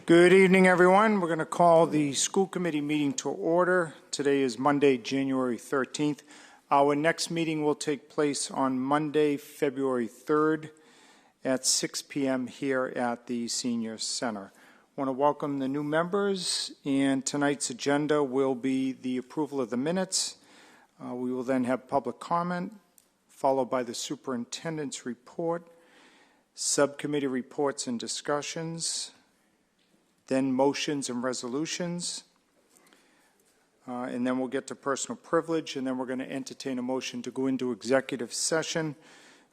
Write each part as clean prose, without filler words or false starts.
Good evening, everyone. We're going to call the school committee meeting to order. Today is Monday, January 13th. Our next meeting will take place on Monday, February 3rd at 6 p.m. here at the Senior Center. I want to welcome the new members, and tonight's agenda will be the approval of the minutes. We will then have public comment, followed by the Superintendents Report, subcommittee reports and discussions, then motions and resolutions, and then we'll get to personal privilege, and then we're going to entertain a motion to go into executive session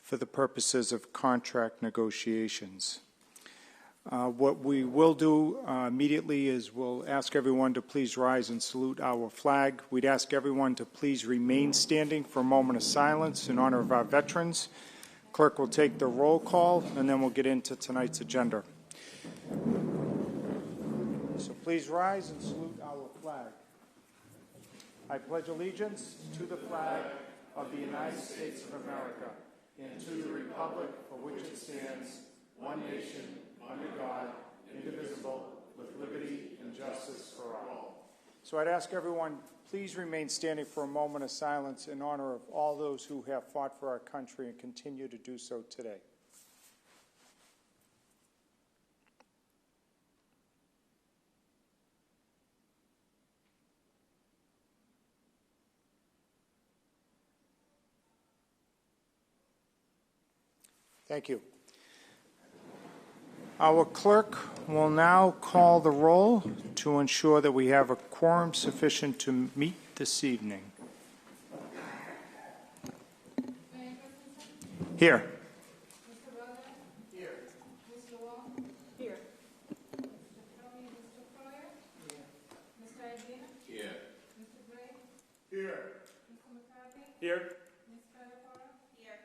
for the purposes of contract negotiations. What we will do immediately is we'll ask everyone to please rise and salute our flag. We'd ask everyone to please remain standing for a moment of silence in honor of our veterans. Clerk will take the roll call, and then we'll get into tonight's agenda. So please rise and salute our flag. I pledge allegiance to the flag of the United States of America and to the republic for which it stands, one nation, under God, indivisible, with liberty and justice for all. So I'd ask everyone, please remain standing for a moment of silence in honor of all those who have fought for our country and continue to do so today. Thank you. Our clerk will now call the roll to ensure that we have a quorum sufficient to meet this evening. Here. Mr. Weldai? Here. Mr. Luong? Here. Mr. Tony, Mr. Pereira? Here. Mr. Idina? Here. Mr. Dray? Here. Mr. McCarthy? Here. Ms. Spadafora? Here.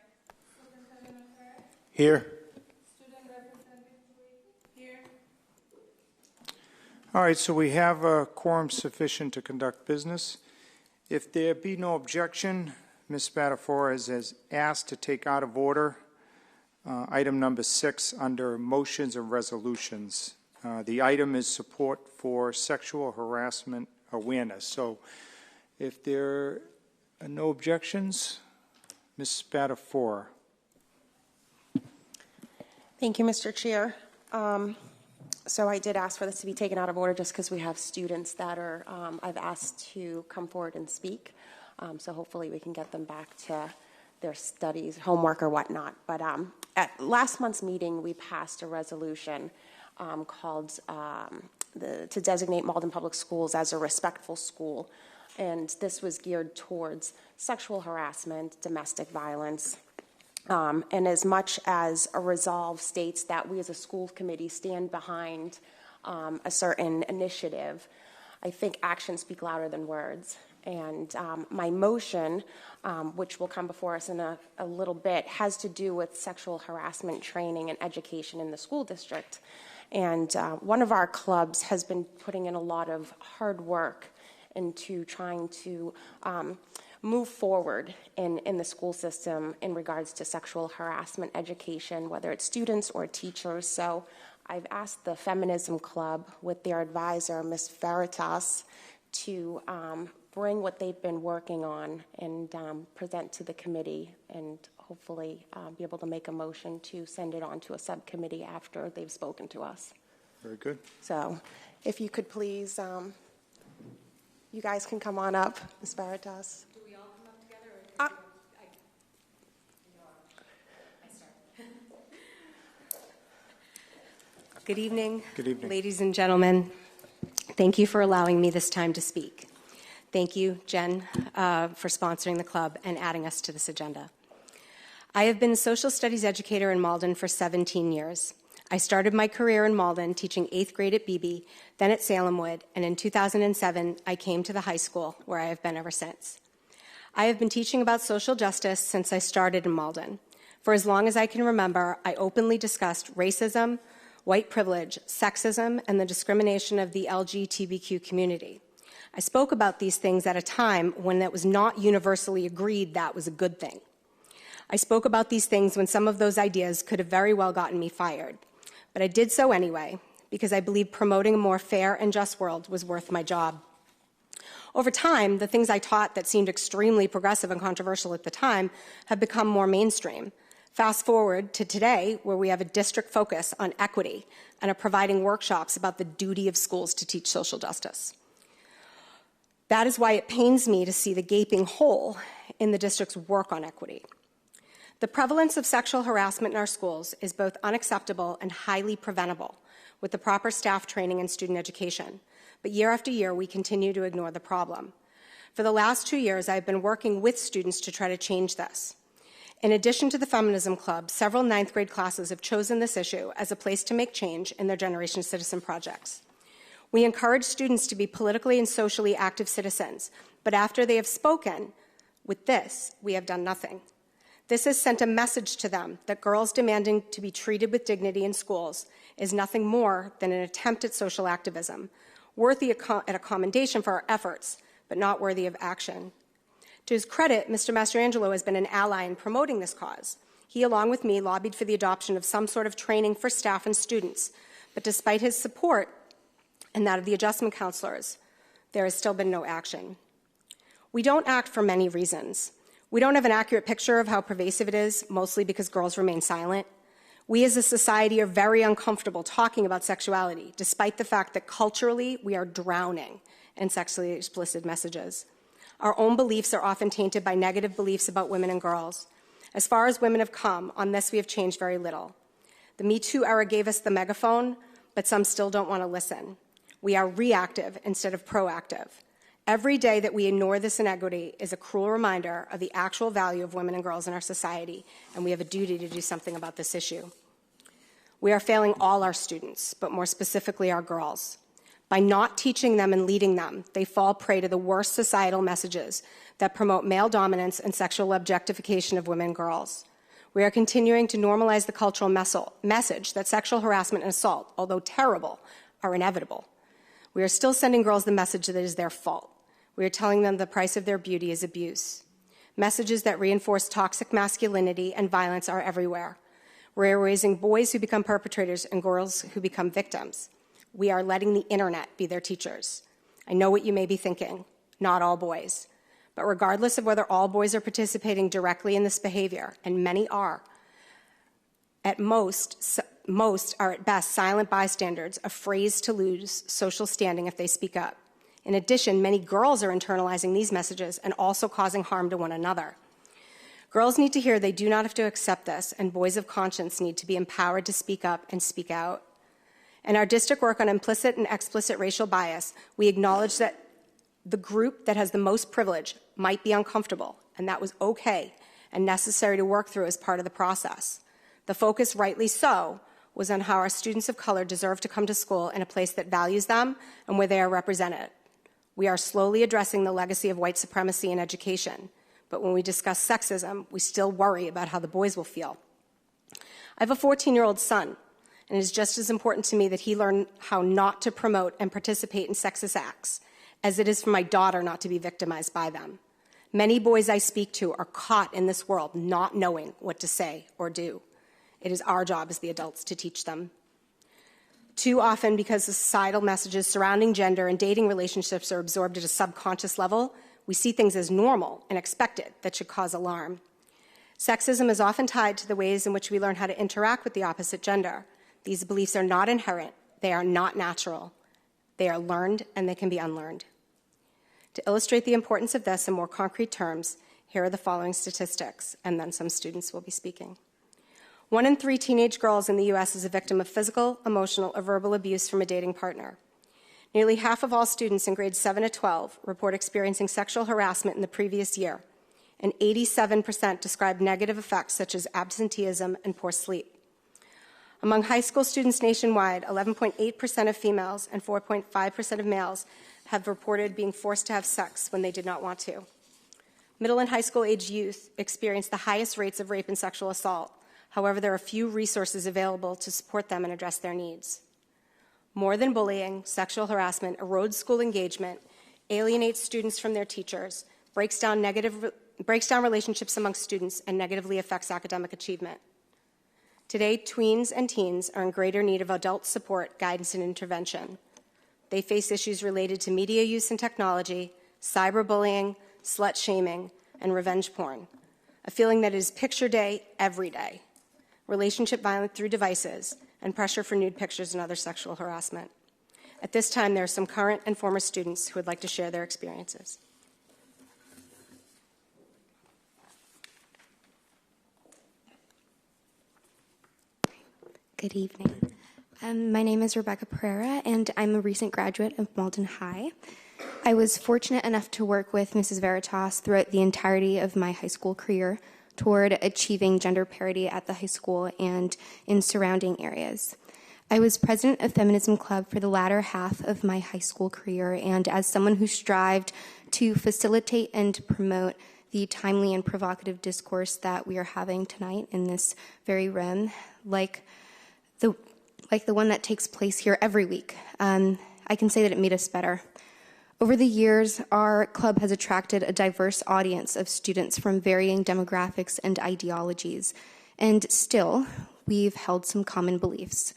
Superintendent Report? Here. Student Representative here. All right, so we have a quorum sufficient to conduct business. If there be no objection, Ms. Spadafora is asked to take out of order item number 6 under motions and resolutions. The item is support for sexual harassment awareness. So if there are no objections, Ms. Spadafora. Thank you, Mr. Chair. So I did ask for this to be taken out of order just because we have students that are, I've asked to come forward and speak. So hopefully we can get them back to their studies, homework or whatnot. But at last month's meeting, we passed a resolution called to designate Malden Public Schools as a respectful school. And this was geared towards sexual harassment, domestic violence, and as much as a resolve states that we as a school committee stand behind a certain initiative, I think actions speak louder than words. And my motion, which will come before us in a little bit, has to do with sexual harassment training and education in the school district. And one of our clubs has been putting in a lot of hard work into trying to move forward in the school system in regards to sexual harassment education, whether it's students or teachers. So I've asked the Feminism Club with their advisor, Ms. Veritas, to bring what they've been working on and present to the committee and hopefully be able to make a motion to send it on to a subcommittee after they've spoken to us. Very good. So if you could please, you guys can come on up, Ms. Veritas. Good evening. Good evening. Ladies and gentlemen. Thank you for allowing me this time to speak. Thank you, Jen, for sponsoring the club and adding us to this agenda. I have been a social studies educator in Malden for 17 years. I started my career in Malden teaching 8th grade at Beebe, then at Salemwood, and in 2007, I came to the high school, where I have been ever since. I have been teaching about social justice since I started in Malden. For as long as I can remember, I openly discussed racism, white privilege, sexism, and the discrimination of the LGBTQ community. I spoke about these things at a time when it was not universally agreed that was a good thing. I spoke about these things when some of those ideas could have very well gotten me fired. But I did so anyway, because I believed promoting a more fair and just world was worth my job. Over time, the things I taught that seemed extremely progressive and controversial at the time have become more mainstream. Fast forward to today, where we have a district focus on equity and are providing workshops about the duty of schools to teach social justice. That is why it pains me to see the gaping hole in the district's work on equity. The prevalence of sexual harassment in our schools is both unacceptable and highly preventable with the proper staff training and student education. But year after year, we continue to ignore the problem. For the last 2 years, I've been working with students to try to change this. In addition to the Feminism Club, several 9th grade classes have chosen this issue as a place to make change in their Generation Citizen projects. We encourage students to be politically and socially active citizens, but after they have spoken, with this, we have done nothing. This has sent a message to them that girls demanding to be treated with dignity in schools is nothing more than an attempt at social activism, worthy at a commendation for our efforts, but not worthy of action. To his credit, Mr. Mastrangelo has been an ally in promoting this cause. He, along with me, lobbied for the adoption of some sort of training for staff and students, but despite his support and that of the adjustment counselors, there has still been no action. We don't act for many reasons. We don't have an accurate picture of how pervasive it is, mostly because girls remain silent. We as a society are very uncomfortable talking about sexuality, despite the fact that culturally we are drowning in sexually explicit messages. Our own beliefs are often tainted by negative beliefs about women and girls. As far as women have come, on this we have changed very little. The Me Too era gave us the megaphone, but some still don't want to listen. We are reactive instead of proactive. Every day that we ignore this inequity is a cruel reminder of the actual value of women and girls in our society, and we have a duty to do something about this issue. We are failing all our students, but more specifically our girls. By not teaching them and leading them, they fall prey to the worst societal messages that promote male dominance and sexual objectification of women and girls. We are continuing to normalize the cultural message that sexual harassment and assault, although terrible, are inevitable. We are still sending girls the message that it is their fault. We are telling them the price of their beauty is abuse. Messages that reinforce toxic masculinity and violence are everywhere. We are raising boys who become perpetrators and girls who become victims. We are letting the internet be their teachers. I know what you may be thinking, not all boys. But regardless of whether all boys are participating directly in this behavior, and many are, at most are at best silent bystanders, afraid to lose social standing if they speak up. In addition, many girls are internalizing these messages and also causing harm to one another. Girls need to hear they do not have to accept this, and boys of conscience need to be empowered to speak up and speak out. In our district work on implicit and explicit racial bias, we acknowledge that the group that has the most privilege might be uncomfortable, and that was okay and necessary to work through as part of the process. The focus, rightly so, was on how our students of color deserve to come to school in a place that values them and where they are represented. We are slowly addressing the legacy of white supremacy in education, but when we discuss sexism, we still worry about how the boys will feel. I have a 14-year-old son, and it is just as important to me that he learn how not to promote and participate in sexist acts as it is for my daughter not to be victimized by them. Many boys I speak to are caught in this world not knowing what to say or do. It is our job as the adults to teach them. Too often, because the societal messages surrounding gender and dating relationships are absorbed at a subconscious level, we see things as normal and expected that should cause alarm. Sexism is often tied to the ways in which we learn how to interact with the opposite gender. These beliefs are not inherent, they are not natural. They are learned and they can be unlearned. To illustrate the importance of this in more concrete terms, here are the following statistics, and then some students will be speaking. 1 in 3 teenage girls in the U.S. is a victim of physical, emotional, or verbal abuse from a dating partner. Nearly half of all students in grades 7 to 12 report experiencing sexual harassment in the previous year, and 87% describe negative effects such as absenteeism and poor sleep. Among high school students nationwide, 11.8% of females and 4.5% of males have reported being forced to have sex when they did not want to. Middle and high school age youth experience the highest rates of rape and sexual assault. However, there are few resources available to support them and address their needs. More than bullying, sexual harassment erodes school engagement, alienates students from their teachers, breaks down relationships among students, and negatively affects academic achievement. Today, tweens and teens are in greater need of adult support, guidance, and intervention. They face issues related to media use and technology, cyberbullying, slut-shaming, and revenge porn, a feeling that is picture day every day, relationship violence through devices, and pressure for nude pictures and other sexual harassment. At this time, there are some current and former students who would like to share their experiences. Good evening. My name is Rebecca Pereira, and I'm a recent graduate of Malden High. I was fortunate enough to work with Mrs. Veritas throughout the entirety of my high school career toward achieving gender parity at the high school and in surrounding areas. I was president of Feminism Club for the latter half of my high school career, and as someone who strived to facilitate and promote the timely and provocative discourse that we are having tonight in this very room, like the one that takes place here every week, I can say that it made us better. Over the years, our club has attracted a diverse audience of students from varying demographics and ideologies, and still, we've held some common beliefs.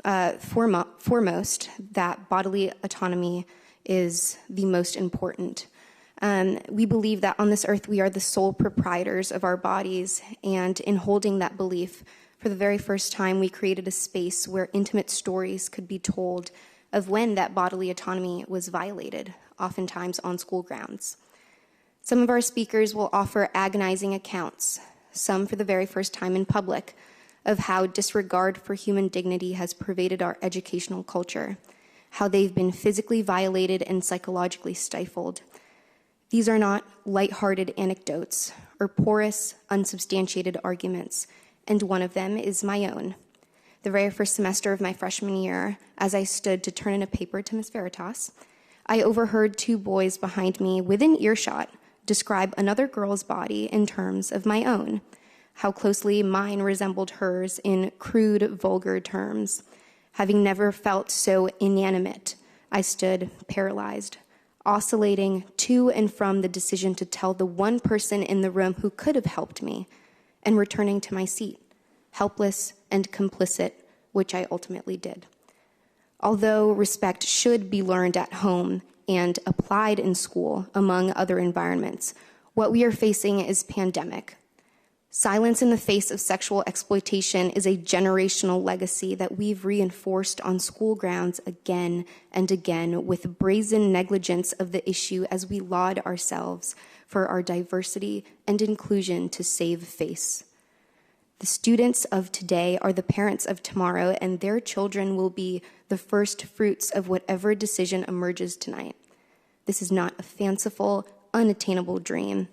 Foremost, that bodily autonomy is the most important. We believe that on this earth we are the sole proprietors of our bodies, and in holding that belief, for the very first time, we created a space where intimate stories could be told of when that bodily autonomy was violated, oftentimes on school grounds. Some of our speakers will offer agonizing accounts, some for the very first time in public, of how disregard for human dignity has pervaded our educational culture, how they've been physically violated and psychologically stifled. These are not lighthearted anecdotes or porous, unsubstantiated arguments, and one of them is my own. The very first semester of my freshman year, as I stood to turn in a paper to Ms. Veritas, I overheard two boys behind me within earshot describe another girl's body in terms of my own, how closely mine resembled hers in crude, vulgar terms. Having never felt so inanimate, I stood paralyzed, oscillating to and from the decision to tell the one person in the room who could have helped me, and returning to my seat, helpless and complicit, which I ultimately did. Although respect should be learned at home and applied in school, among other environments, what we are facing is pandemic. Silence in the face of sexual exploitation is a generational legacy that we've reinforced on school grounds again and again with brazen negligence of the issue as we laud ourselves for our diversity and inclusion to save face. The students of today are the parents of tomorrow, and their children will be the first fruits of whatever decision emerges tonight. This is not a fanciful, unattainable dream.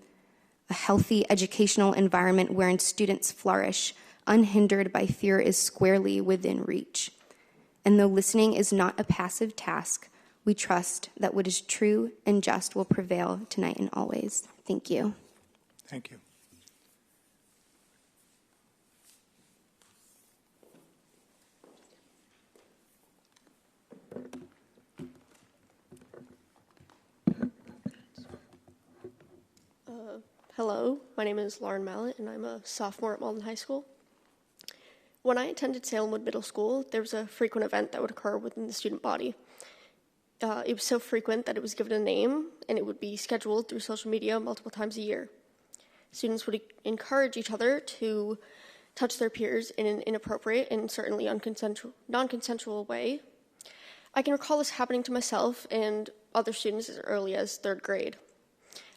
A healthy educational environment wherein students flourish, unhindered by fear, is squarely within reach. And though listening is not a passive task, we trust that what is true and just will prevail tonight and always. Thank you. Thank you. Hello, my name is Lauren Mallet, and I'm a sophomore at Malden High School. When I attended Salemwood Middle School, there was a frequent event that would occur within the student body. It was so frequent that it was given a name, and it would be scheduled through social media multiple times a year. Students would encourage each other to touch their peers in an inappropriate and certainly non-consensual way. I can recall this happening to myself and other students as early as third grade.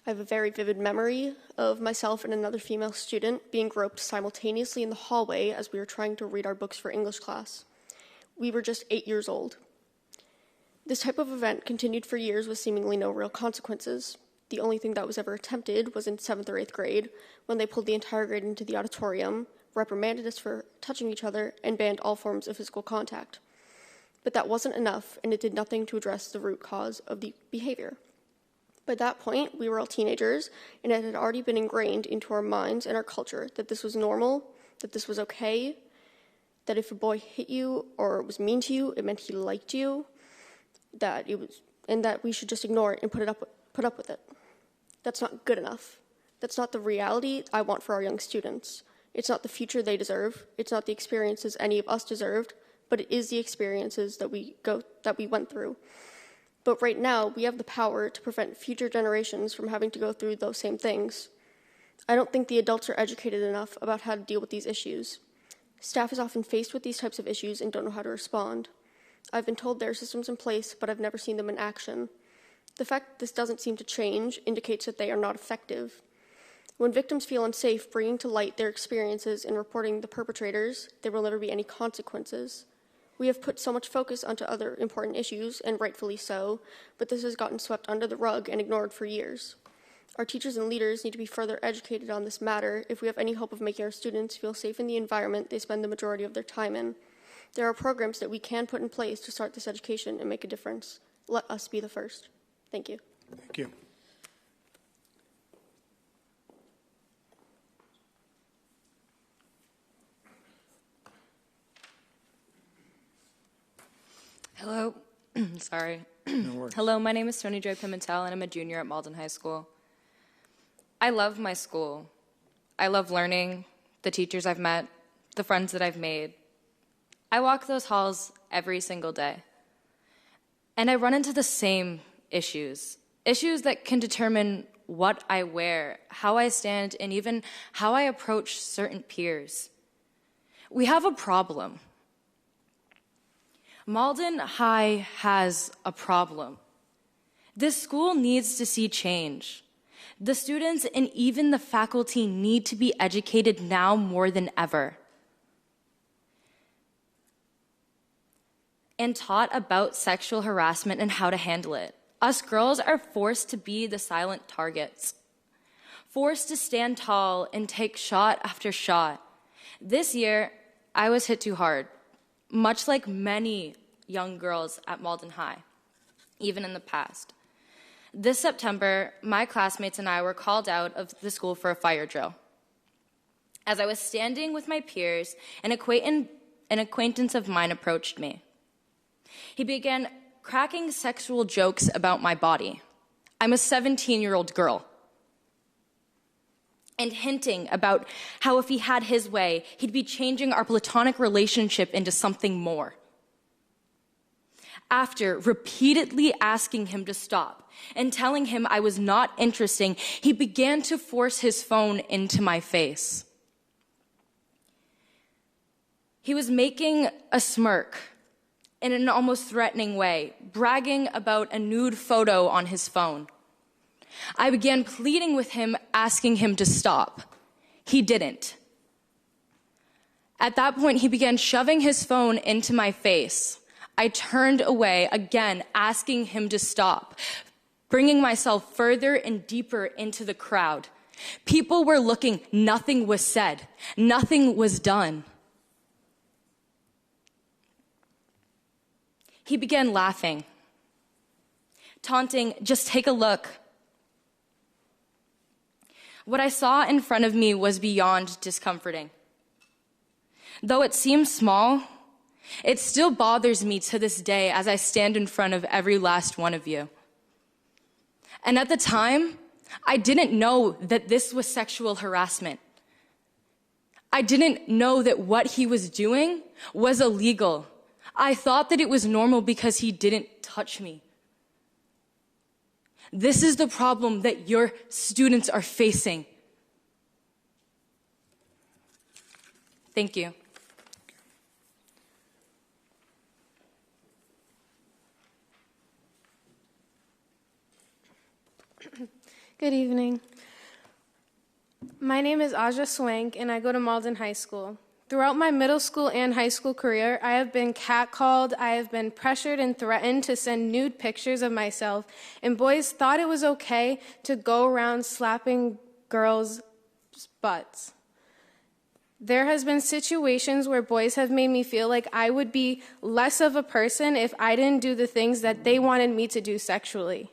I have a very vivid memory of myself and another female student being groped simultaneously in the hallway as we were trying to read our books for English class. We were just 8 years old. This type of event continued for years with seemingly no real consequences. The only thing that was ever attempted was in 7th or 8th grade, when they pulled the entire grade into the auditorium, reprimanded us for touching each other, and banned all forms of physical contact. But that wasn't enough, and it did nothing to address the root cause of the behavior. By that point, we were all teenagers, and it had already been ingrained into our minds and our culture that this was normal, that this was okay, that if a boy hit you or was mean to you, it meant he liked you, and that we should just ignore it and put up with it. That's not good enough. That's not the reality I want for our young students. It's not the future they deserve. It's not the experiences any of us deserved, but it is the experiences that we went through. But right now, we have the power to prevent future generations from having to go through those same things. I don't think the adults are educated enough about how to deal with these issues. Staff is often faced with these types of issues and don't know how to respond. I've been told there are systems in place, but I've never seen them in action. The fact that this doesn't seem to change indicates that they are not effective. When victims feel unsafe bringing to light their experiences and reporting the perpetrators, there will never be any consequences. We have put so much focus onto other important issues, and rightfully so, but this has gotten swept under the rug and ignored for years. Our teachers and leaders need to be further educated on this matter if we have any hope of making our students feel safe in the environment they spend the majority of their time in. There are programs that we can put in place to start this education and make a difference. Let us be the first. Thank you. Thank you. Hello. Sorry. No worries. Hello, my name is Tony Dray Pimentel, and I'm a junior at Malden High School. I love my school. I love learning, the teachers I've met, the friends that I've made. I walk those halls every single day. And I run into the same issues that can determine what I wear, how I stand, and even how I approach certain peers. We have a problem. Malden High has a problem. This school needs to see change. The students and even the faculty need to be educated now more than ever, and taught about sexual harassment and how to handle it. Us girls are forced to be the silent targets, forced to stand tall and take shot after shot. This year, I was hit too hard, much like many young girls at Malden High, even in the past. This September, my classmates and I were called out of the school for a fire drill. As I was standing with my peers, an acquaintance of mine approached me. He began cracking sexual jokes about my body. I'm a 17-year-old girl. And hinting about how if he had his way, he'd be changing our platonic relationship into something more. After repeatedly asking him to stop and telling him I was not interesting, he began to force his phone into my face. He was making a smirk in an almost threatening way, bragging about a nude photo on his phone. I began pleading with him, asking him to stop. He didn't. At that point, he began shoving his phone into my face. I turned away, again, asking him to stop, bringing myself further and deeper into the crowd. People were looking, nothing was said, nothing was done. He began laughing, taunting, just take a look. What I saw in front of me was beyond discomforting. Though it seems small, it still bothers me to this day as I stand in front of every last one of you. And at the time, I didn't know that this was sexual harassment. I didn't know that what he was doing was illegal. I thought that it was normal because he didn't touch me. This is the problem that your students are facing. Thank you. Good evening. My name is Asha Swank, and I go to Malden High School. Throughout my middle school and high school career, I have been catcalled, I have been pressured and threatened to send nude pictures of myself, and boys thought it was okay to go around slapping girls' butts. There has been situations where boys have made me feel like I would be less of a person if I didn't do the things that they wanted me to do sexually.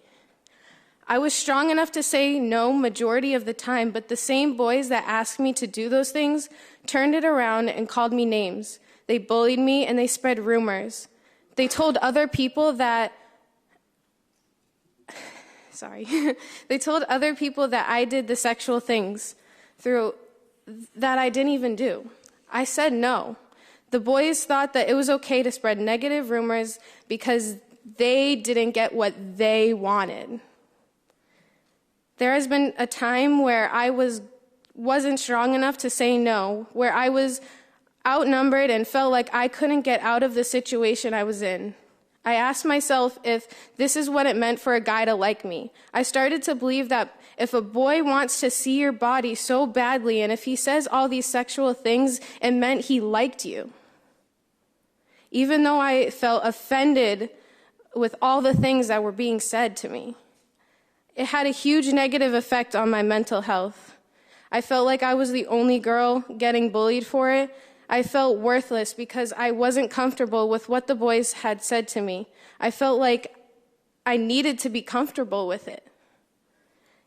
I was strong enough to say no majority of the time, but the same boys that asked me to do those things turned it around and called me names. They bullied me and they spread rumors. They told other people that they told other people that I did the sexual things through that I didn't even do. I said no. The boys thought that it was okay to spread negative rumors because they didn't get what they wanted. There has been a time where I wasn't strong enough to say no, where I was outnumbered and felt like I couldn't get out of the situation I was in. I asked myself if this is what it meant for a guy to like me. I started to believe that if a boy wants to see your body so badly, and if he says all these sexual things, it meant he liked you. Even though I felt offended with all the things that were being said to me, it had a huge negative effect on my mental health. I felt like I was the only girl getting bullied for it. I felt worthless because I wasn't comfortable with what the boys had said to me. I felt like I needed to be comfortable with it.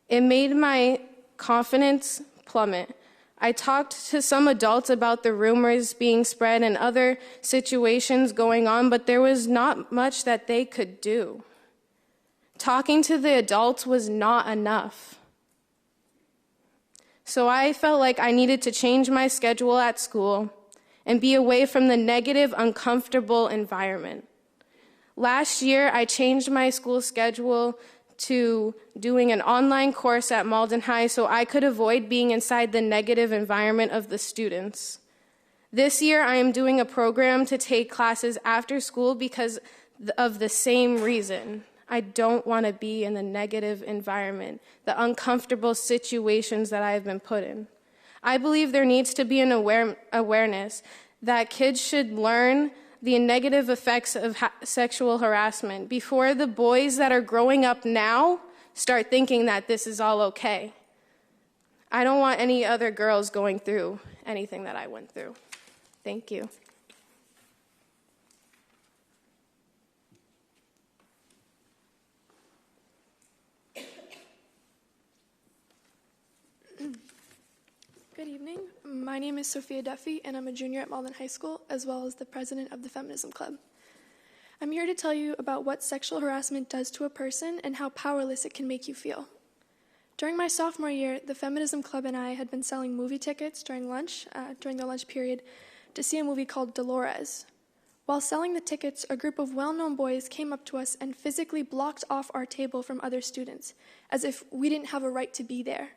It made my confidence plummet. I talked to some adults about the rumors being spread and other situations going on, but there was not much that they could do. Talking to the adults was not enough. So I felt like I needed to change my schedule at school and be away from the negative, uncomfortable environment. Last year, I changed my school schedule to doing an online course at Malden High so I could avoid being inside the negative environment of the students. This year, I am doing a program to take classes after school because of the same reason. I don't want to be in the negative environment, the uncomfortable situations that I have been put in. I believe there needs to be an awareness that kids should learn the negative effects of sexual harassment before the boys that are growing up now start thinking that this is all okay. I don't want any other girls going through anything that I went through. Thank you. Good evening. My name is Sophia Duffy, and I'm a junior at Melon High School, as well as the president of the Feminism Club. I'm here to tell you about what sexual harassment does to a person and how powerless it can make you feel. During my sophomore year, the Feminism Club and I had been selling movie tickets during the lunch period, to see a movie called Dolores. While selling the tickets, a group of well-known boys came up to us and physically blocked off our table from other students, as if we didn't have a right to be there.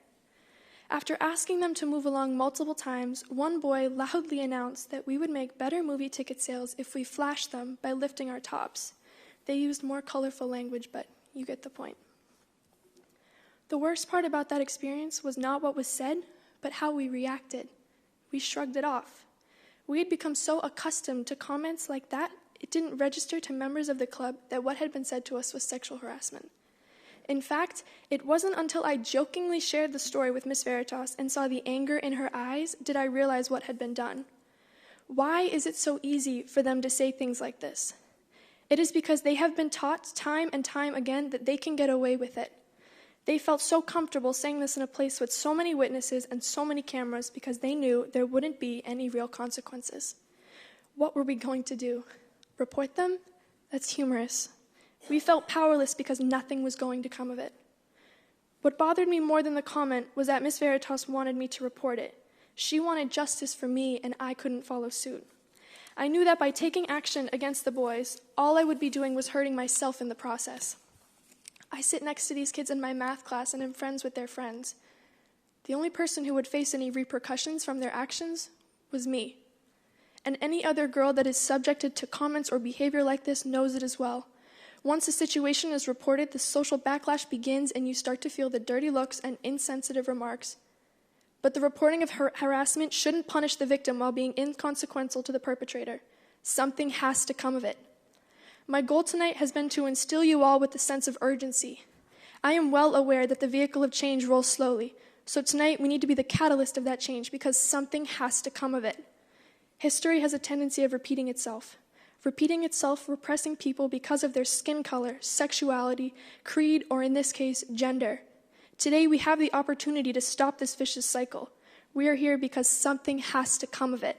After asking them to move along multiple times, one boy loudly announced that we would make better movie ticket sales if we flashed them by lifting our tops. They used more colorful language, but you get the point. The worst part about that experience was not what was said, but how we reacted. We shrugged it off. We had become so accustomed to comments like that, it didn't register to members of the club that what had been said to us was sexual harassment. In fact, it wasn't until I jokingly shared the story with Miss Veritas and saw the anger in her eyes did I realize what had been done. Why is it so easy for them to say things like this? It is because they have been taught time and time again that they can get away with it. They felt so comfortable saying this in a place with so many witnesses and so many cameras because they knew there wouldn't be any real consequences. What were we going to do? Report them? That's humorous. We felt powerless because nothing was going to come of it. What bothered me more than the comment was that Miss Veritas wanted me to report it. She wanted justice for me, and I couldn't follow suit. I knew that by taking action against the boys, all I would be doing was hurting myself in the process. I sit next to these kids in my math class and am friends with their friends. The only person who would face any repercussions from their actions was me. And any other girl that is subjected to comments or behavior like this knows it as well. Once a situation is reported, the social backlash begins and you start to feel the dirty looks and insensitive remarks. But the reporting of harassment shouldn't punish the victim while being inconsequential to the perpetrator. Something has to come of it. My goal tonight has been to instill you all with a sense of urgency. I am well aware that the vehicle of change rolls slowly, so tonight we need to be the catalyst of that change because something has to come of it. History has a tendency of repeating itself, repressing people because of their skin color, sexuality, creed, or in this case, gender. Today, we have the opportunity to stop this vicious cycle. We are here because something has to come of it.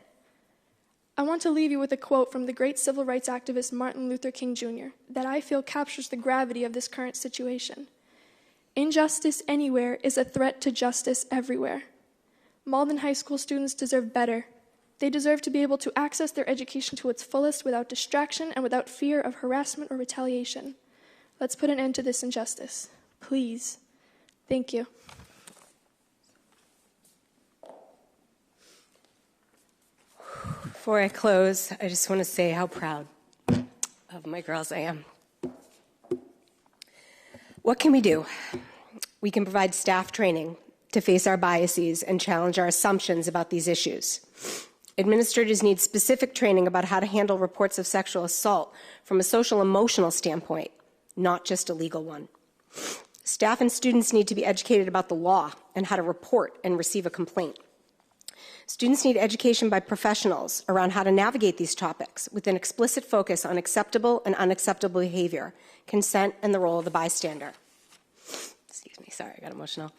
I want to leave you with a quote from the great civil rights activist Martin Luther King Jr. that I feel captures the gravity of this current situation. Injustice anywhere is a threat to justice everywhere. Malden High School students deserve better. They deserve to be able to access their education to its fullest without distraction and without fear of harassment or retaliation. Let's put an end to this injustice. Please. Thank you. Before I close, I just want to say how proud of my girls I am. What can we do? We can provide staff training to face our biases and challenge our assumptions about these issues. Administrators need specific training about how to handle reports of sexual assault from a social-emotional standpoint, not just a legal one. Staff and students need to be educated about the law and how to report and receive a complaint. Students need education by professionals around how to navigate these topics with an explicit focus on acceptable and unacceptable behavior, consent, and the role of the bystander. Excuse me, sorry, I got emotional.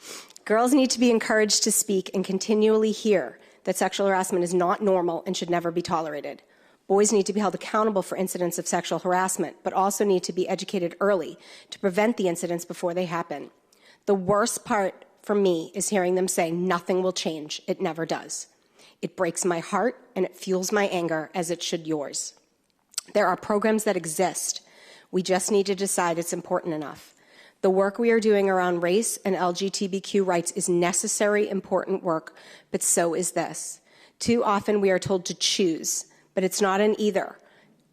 Girls need to be encouraged to speak and continually hear that sexual harassment is not normal and should never be tolerated. Boys need to be held accountable for incidents of sexual harassment, but also need to be educated early to prevent the incidents before they happen. The worst part for me is hearing them say nothing will change. It never does. It breaks my heart and it fuels my anger, as it should yours. There are programs that exist. We just need to decide it's important enough. The work we are doing around race and LGBTQ rights is necessary, important work, but so is this. Too often we are told to choose, but it's not an either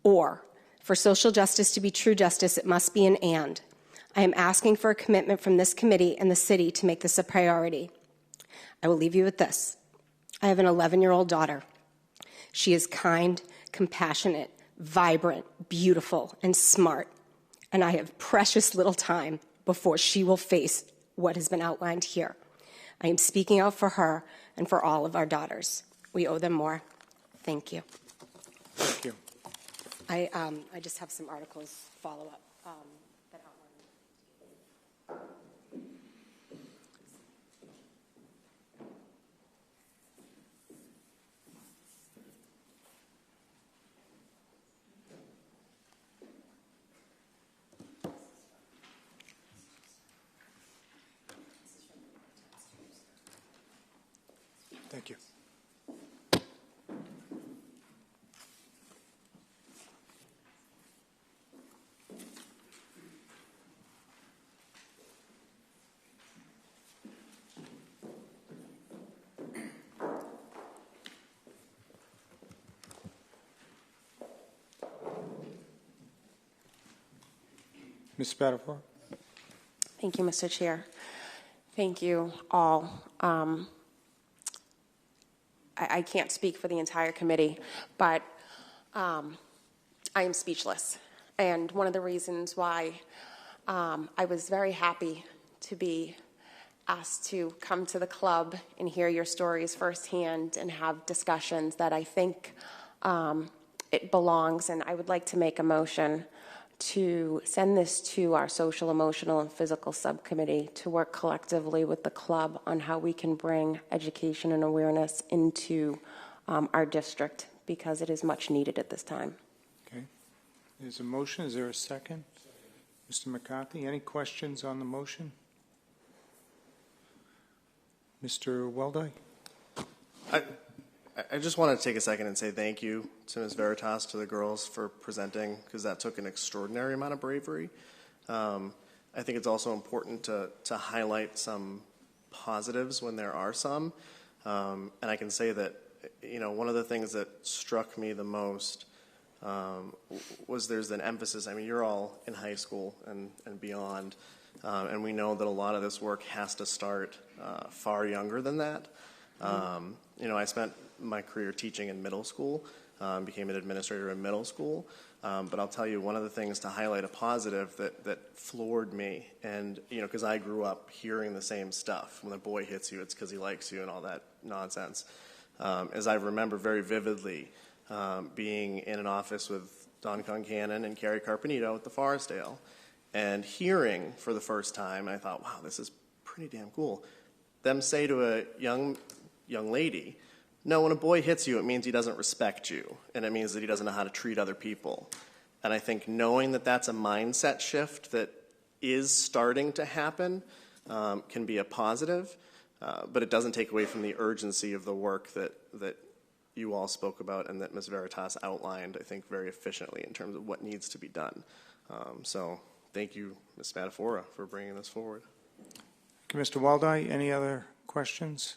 or. For social justice to be true justice, it must be an and. I am asking for a commitment from this committee and the city to make this a priority. I will leave you with this. I have an 11-year-old daughter. She is kind, compassionate, vibrant, beautiful, and smart. And I have precious little time before she will face what has been outlined here. I am speaking out for her and for all of our daughters. We owe them more. Thank you. Thank you. I just have some articles follow up that outline. Thank you. Ms. Spadafora? Thank you, Mr. Chair. Thank you all. I can't speak for the entire committee, but I am speechless. And one of the reasons why I was very happy to be asked to come to the club and hear your stories firsthand and have discussions that I think it belongs. And I would like to make a motion to send this to our social, emotional, and physical subcommittee to work collectively with the club on how we can bring education and awareness into our district, because it is much needed at this time. Okay. There's a motion. Is there a second? Mr. McCarthy, any questions on the motion? Mr. Weldai? I just want to take a second and say thank you to Ms. Veritas, to the girls, for presenting, because that took an extraordinary amount of bravery. I think it's also important to highlight some positives when there are some. And I can say that, you know, one of the things that struck me the most was there's an emphasis. I mean, you're all in high school and beyond, and we know that a lot of this work has to start far younger than that. You know, I spent my career teaching in middle school, became an administrator in middle school, but I'll tell you, one of the things to highlight a positive that floored me, and, you know, because I grew up hearing the same stuff, when a boy hits you, it's because he likes you and all that nonsense, as I remember very vividly being in an office with Don Concannon and Carrie Carpenito at the Forestdale, and hearing for the first time, and I thought, wow, this is pretty damn cool, them say to a young lady, no, when a boy hits you, it means he doesn't respect you, and it means that he doesn't know how to treat other people. And I think knowing that that's a mindset shift that is starting to happen can be a positive. But it doesn't take away from the urgency of the work that you all spoke about and that Ms. Veritas outlined, I think, very efficiently in terms of what needs to be done. So thank you, Ms. Spadafora, for bringing this forward. Okay, Mr. Weldai, any other questions?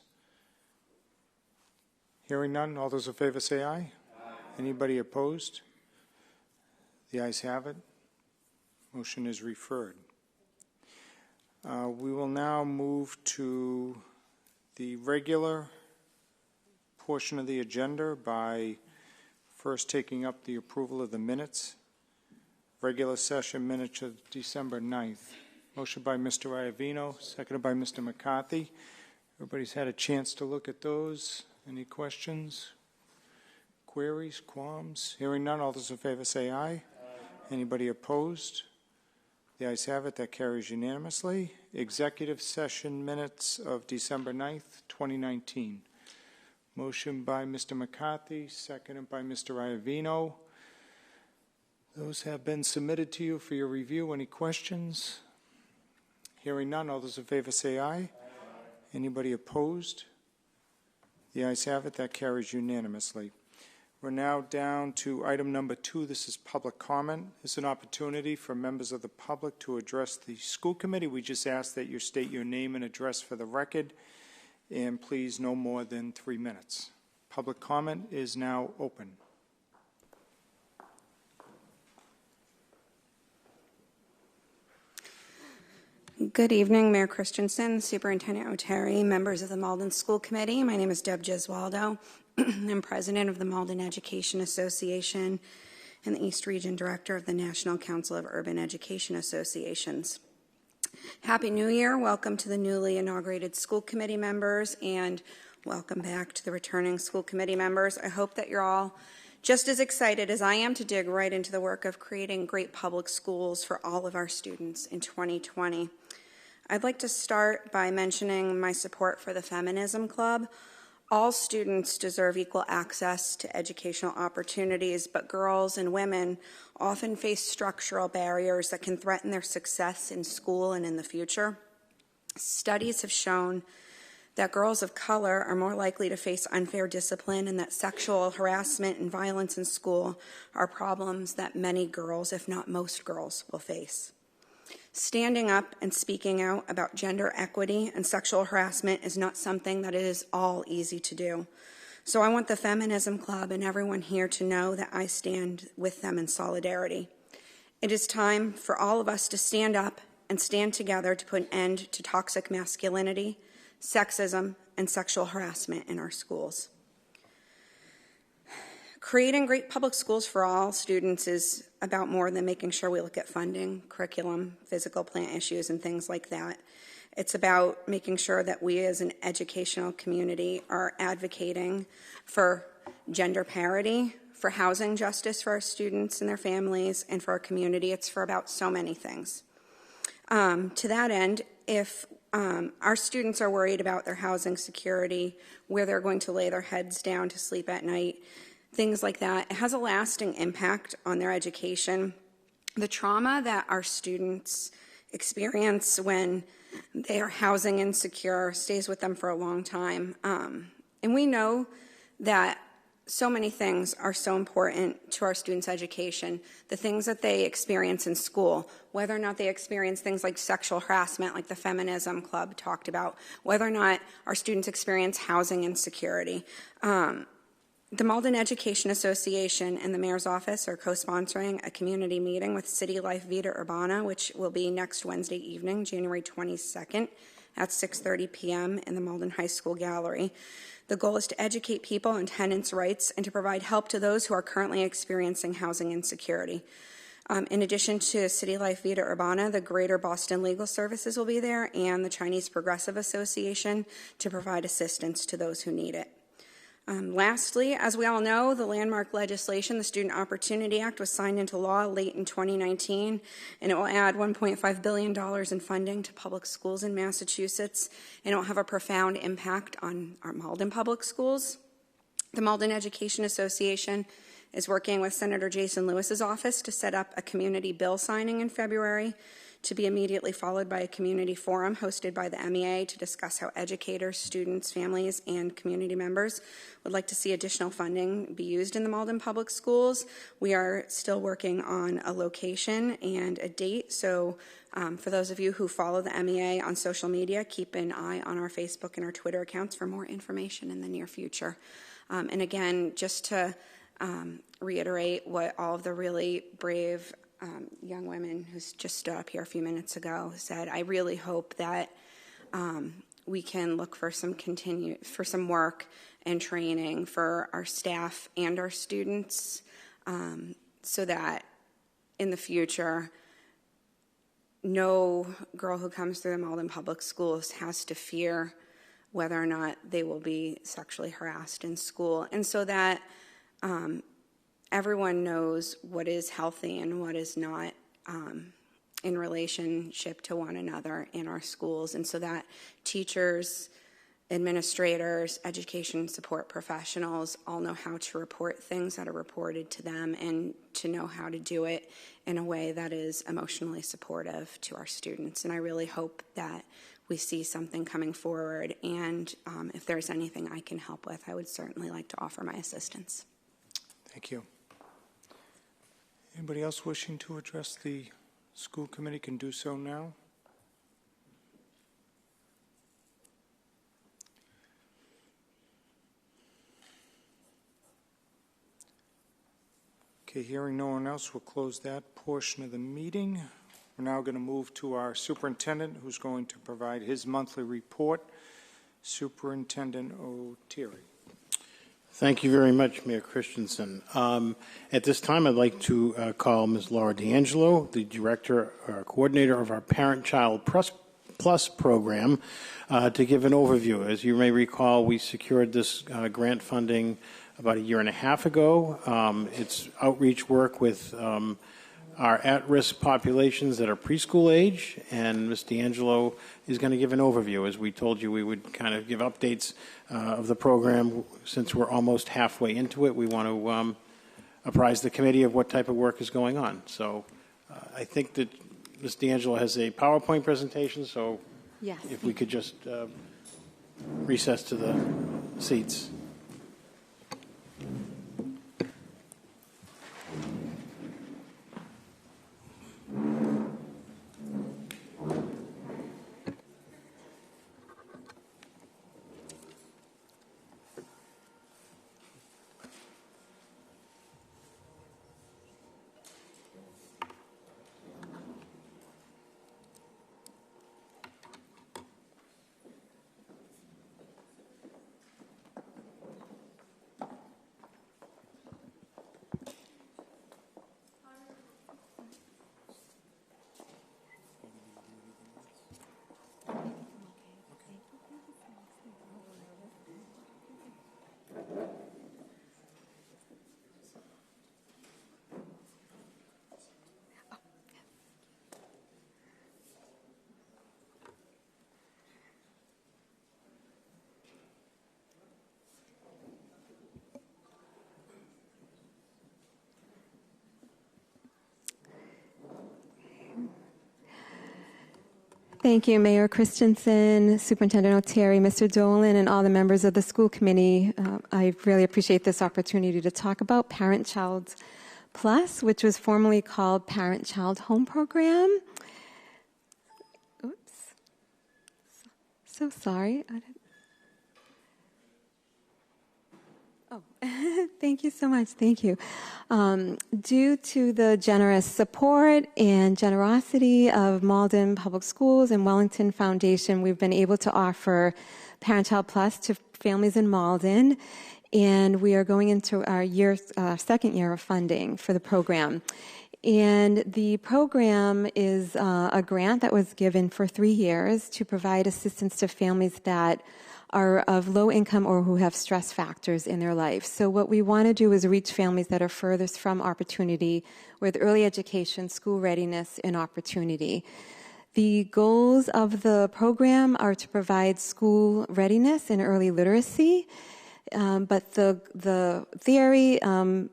Hearing none, all those in favor say aye. Aye. Anybody opposed? The ayes have it. Motion is referred. We will now move to the regular portion of the agenda by first taking up the approval of the minutes. Regular session minutes of December 9th. Motion by Mr. Iavino, seconded by Mr. McCarthy. Everybody's had a chance to look at those. Any questions, queries, qualms? Hearing none, all those in favor say aye. Aye. Anybody opposed? The ayes have it. That carries unanimously. Executive session minutes of December 9th, 2019. Motion by Mr. McCarthy, seconded by Mr. Iavino. Those have been submitted to you for your review. Any questions? Hearing none, all those in favor say aye. Aye. Anybody opposed? The ayes have it. That carries unanimously. We're now down to item number 2. This is public comment. It's an opportunity for members of the public to address the school committee. We just ask that you state your name and address for the record, and please no more than 3 minutes. Public comment is now open. Good evening, Mayor Christensen, Superintendent O'Terry, members of the Malden School Committee. My name is Deb Gesualdo. I'm president of the Malden Education Association and the East Region Director of the National Council of Urban Education Associations. Happy New Year. Welcome to the newly inaugurated school committee members, and welcome back to the returning school committee members. I hope that you're all just as excited as I am to dig right into the work of creating great public schools for all of our students in 2020. I'd like to start by mentioning my support for the Feminism Club. All students deserve equal access to educational opportunities, but girls and women often face structural barriers that can threaten their success in school and in the future. Studies have shown that girls of color are more likely to face unfair discipline and that sexual harassment and violence in school are problems that many girls, if not most girls, will face. Standing up and speaking out about gender equity and sexual harassment is not something that is all easy to do. So I want the Feminism Club and everyone here to know that I stand with them in solidarity. It is time for all of us to stand up and stand together to put an end to toxic masculinity, sexism, and sexual harassment in our schools. Creating great public schools for all students is about more than making sure we look at funding, curriculum, physical plant issues, and things like that. It's about making sure that we as an educational community are advocating for gender parity, for housing justice for our students and their families, and for our community. It's for about so many things. To that end, if our students are worried about their housing security, where they're going to lay their heads down to sleep at night, things like that, it has a lasting impact on their education. The trauma that our students experience when they are housing insecure stays with them for a long time. And we know that so many things are so important to our students' education. The things that they experience in school, whether or not they experience things like sexual harassment, like the Feminism Club talked about, whether or not our students experience housing insecurity. The Malden Education Association and the Mayor's Office are co-sponsoring a community meeting with City Life Vida Urbana, which will be next Wednesday evening, January 22nd at 6:30 p.m. in the Malden High School Gallery. The goal is to educate people on tenants' rights and to provide help to those who are currently experiencing housing insecurity. In addition to City Life Vida Urbana, the Greater Boston Legal Services will be there and the Chinese Progressive Association to provide assistance to those who need it. Lastly, as we all know, the landmark legislation, the Student Opportunity Act, was signed into law late in 2019, and it will add $1.5 billion in funding to public schools in Massachusetts, and it will have a profound impact on our Malden public schools. The Malden Education Association is working with Senator Jason Lewis's office to set up a community bill signing in February to be immediately followed by a community forum hosted by the MEA to discuss how educators, students, families, and community members would like to see additional funding be used in the Malden Public Schools. We are still working on a location and a date, so for those of you who follow the MEA on social media, keep an eye on our Facebook and our Twitter accounts for more information in the near future. And again, just to reiterate what all of the really brave young women who just stood up here a few minutes ago said, I really hope that we can look for some work and training for our staff and our students, so that in the future, no girl who comes through the Malden Public Schools has to fear whether or not they will be sexually harassed in school, and so that everyone knows what is healthy and what is not in relationship to one another in our schools, and so that teachers, administrators, education support professionals all know how to report things that are reported to them and to know how to do it in a way that is emotionally supportive to our students. And I really hope that we see something coming forward, and if there's anything I can help with, I would certainly like to offer my assistance. Thank you. Anybody else wishing to address the school committee can do so now. Okay, hearing no one else, we'll close that portion of the meeting. We're now going to move to our superintendent, who's going to provide his monthly report. Superintendent O'Teary. Thank you very much, Mayor Christensen. At this time, I'd like to call Ms. Laura D'Angelo, the director or coordinator of our ParentChild Plus program, to give an overview. As you may recall, we secured this grant funding about 1.5 years ago. It's outreach work with our at-risk populations that are preschool age, and Ms. D'Angelo is going to give an overview. As we told you, we would kind of give updates of the program. Since we're almost halfway into it, we want to apprise the committee of what type of work is going on. So I think that Ms. D'Angelo has a PowerPoint presentation, so Yes. if we could just recess to the seats. Thank you, Mayor Christensen, Superintendent O'Teary, Mr. Dolan, and all the members of the school committee. I really appreciate this opportunity to talk about ParentChild Plus, which was formerly called ParentChild Home Program. Oops. So sorry. Oh, thank you so much. Thank you. Due to the generous support and generosity of Malden Public Schools and Wellington Foundation, we've been able to offer ParentChild Plus to families in Malden, and we are going into our second year of funding for the program. And the program is a grant that was given for 3 years to provide assistance to families that are of low income or who have stress factors in their life. So what we want to do is reach families that are furthest from opportunity with early education, school readiness, and opportunity. The goals of the program are to provide school readiness and early literacy, But the theory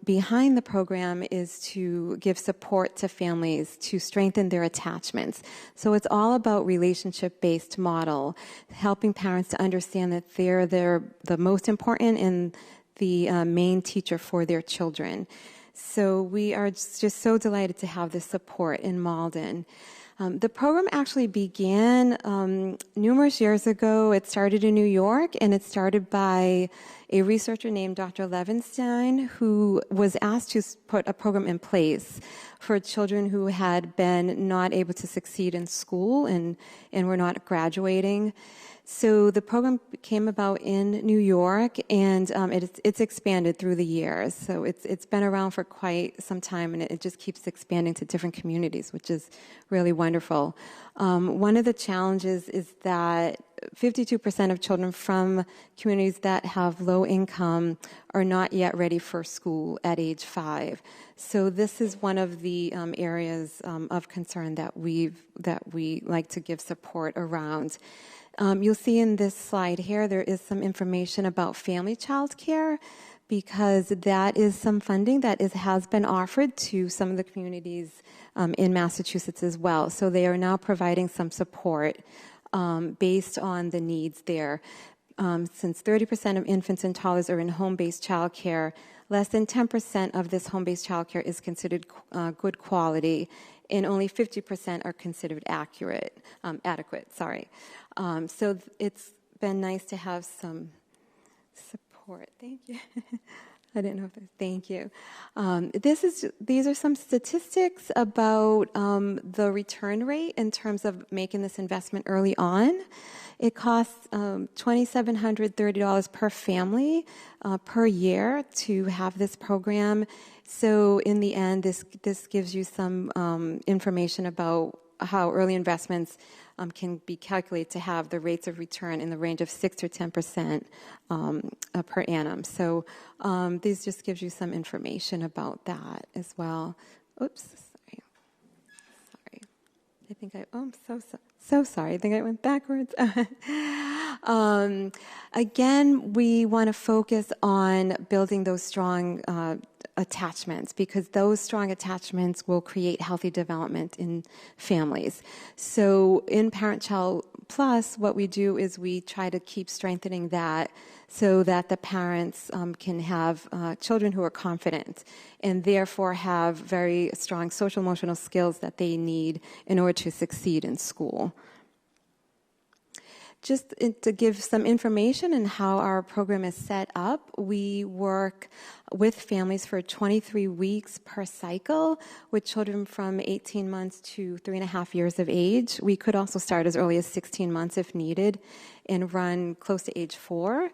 behind the program is to give support to families to strengthen their attachments. So it's all about relationship-based model, helping parents to understand that they're the most important and the main teacher for their children. So we are just so delighted to have this support in Malden. The program actually began numerous years ago. It started in New York, and it started by a researcher named Dr. Levinstein, who was asked to put a program in place for children who had been not able to succeed in school and were not graduating. So the program came about in New York, and it's expanded through the years. So it's been around for quite some time, and it just keeps expanding to different communities, which is really wonderful. One of the challenges is that 52% of children from communities that have low income are not yet ready for school at age 5. So this is one of the areas of concern that we like to give support around. You'll see in this slide here, there is some information about family child care, because that is some funding that has been offered to some of the communities in Massachusetts as well. So they are now providing some support based on the needs there. Since 30% of infants and toddlers are in home-based child care, less than 10% of this home-based child care is considered good quality, and only 50% are considered adequate. So it's been nice to have some support. Thank you. I didn't know if there's, thank you. These are some statistics about the return rate in terms of making this investment early on. It costs $2,730 per family per year to have this program. So in the end, this gives you some information about how early investments can be calculated to have the rates of return in the range of 6 to 10% per annum. So this just gives you some information about that as well. Oops, sorry. I think I'm so sorry. I think I went backwards. Again, we want to focus on building those strong attachments, because those strong attachments will create healthy development in families. So in ParentChild Plus, what we do is we try to keep strengthening that so that the parents can have children who are confident and therefore have very strong social emotional skills that they need in order to succeed in school. Just to give some information on how our program is set up, we work with families for 23 weeks per cycle with children from 18 months to 3.5 years of age. We could also start as early as 16 months if needed and run close to age 4.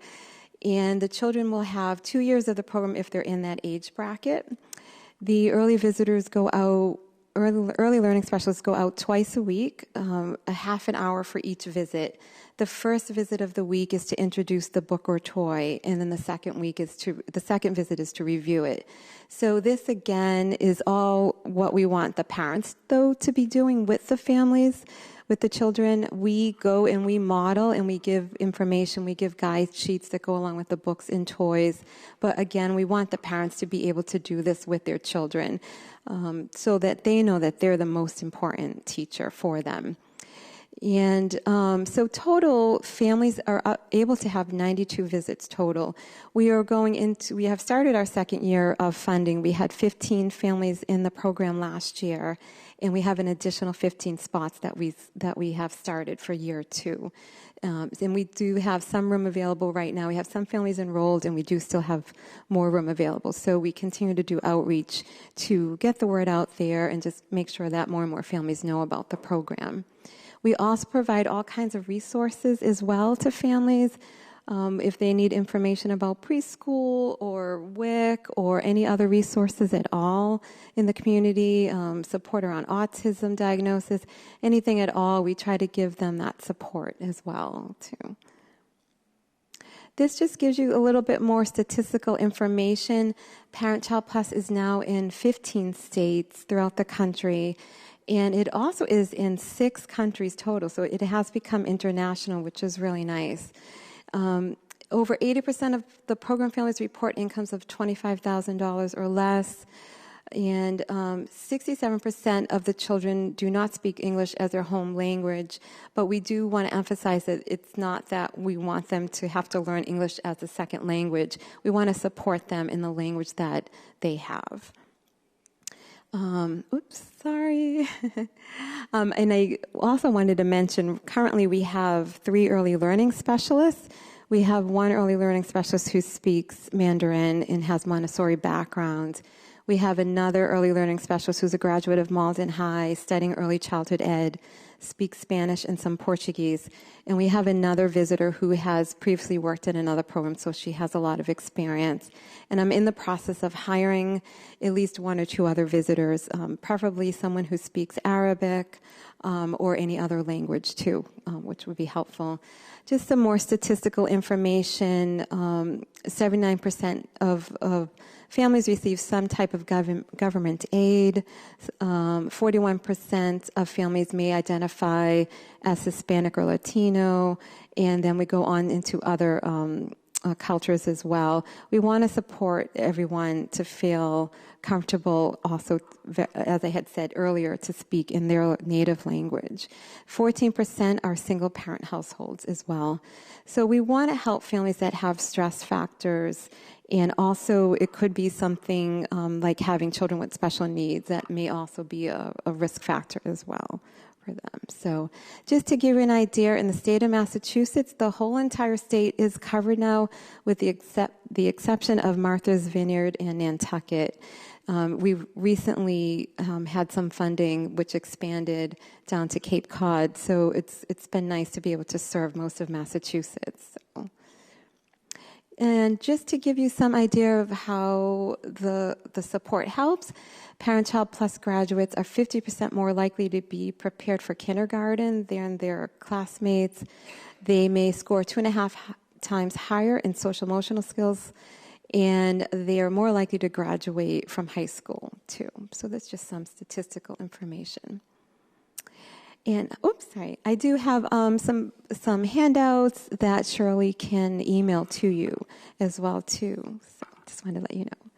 And the children will have 2 years of the program if they're in that age bracket. The early visitors go out, early learning specialists go out twice a week, a half an hour for each visit. The first visit of the week is to introduce the book or toy, and then the second visit is to review it. So this again is all what we want the parents though to be doing with the families, with the children. We go and we model and we give information, we give guide sheets that go along with the books and toys. But again, we want the parents to be able to do this with their children so that they know that they're the most important teacher for them. And so total, families are able to have 92 visits total. We have started our second year of funding. We had 15 families in the program last year, and we have an additional 15 spots that we have started for year 2. And we do have some room available right now. We have some families enrolled, and we do still have more room available. So we continue to do outreach to get the word out there and just make sure that more and more families know about the program. We also provide all kinds of resources as well to families. If they need information about preschool or WIC or any other resources at all in the community, support around autism diagnosis, anything at all, we try to give them that support as well, too. This just gives you a little bit more statistical information. ParentChild Plus is now in 15 states throughout the country. And it also is in 6 countries total, so it has become international, which is really nice. Over 80% of the program families report incomes of $25,000 or less, and 67% of the children do not speak English as their home language, but we do want to emphasize that it's not that we want them to have to learn English as a second language. We want to support them in the language that they have. Sorry. And I also wanted to mention, currently we have 3 early learning specialists. We have 1 early learning specialist who speaks Mandarin and has Montessori background. We have another early learning specialist who's a graduate of Malden High, studying early childhood ed, speaks Spanish and some Portuguese. And we have another visitor who has previously worked in another program, so she has a lot of experience. And I'm in the process of hiring at least 1 or 2 other visitors, preferably someone who speaks Arabic or any other language too, which would be helpful. Just some more statistical information. 79% of families receive some type of government aid. 41% of families may identify as Hispanic or Latino, and then we go on into other cultures as well. We want to support everyone to feel comfortable also, as I had said earlier, to speak in their native language. 14% are single-parent households as well. So we want to help families that have stress factors, and also it could be something like having children with special needs that may also be a risk factor as well for them. So just to give you an idea, in the state of Massachusetts, the whole entire state is covered now with the exception of Martha's Vineyard and Nantucket. We've recently had some funding which expanded down to Cape Cod, so it's been nice to be able to serve most of Massachusetts. So. And just to give you some idea of how the support helps, ParentChild Plus graduates are 50% more likely to be prepared for kindergarten than their classmates. They may score 2.5 times higher in social emotional skills, and they are more likely to graduate from high school too. So that's just some statistical information. And, I do have some handouts that Shirley can email to you as well, too. So just wanted to let you know.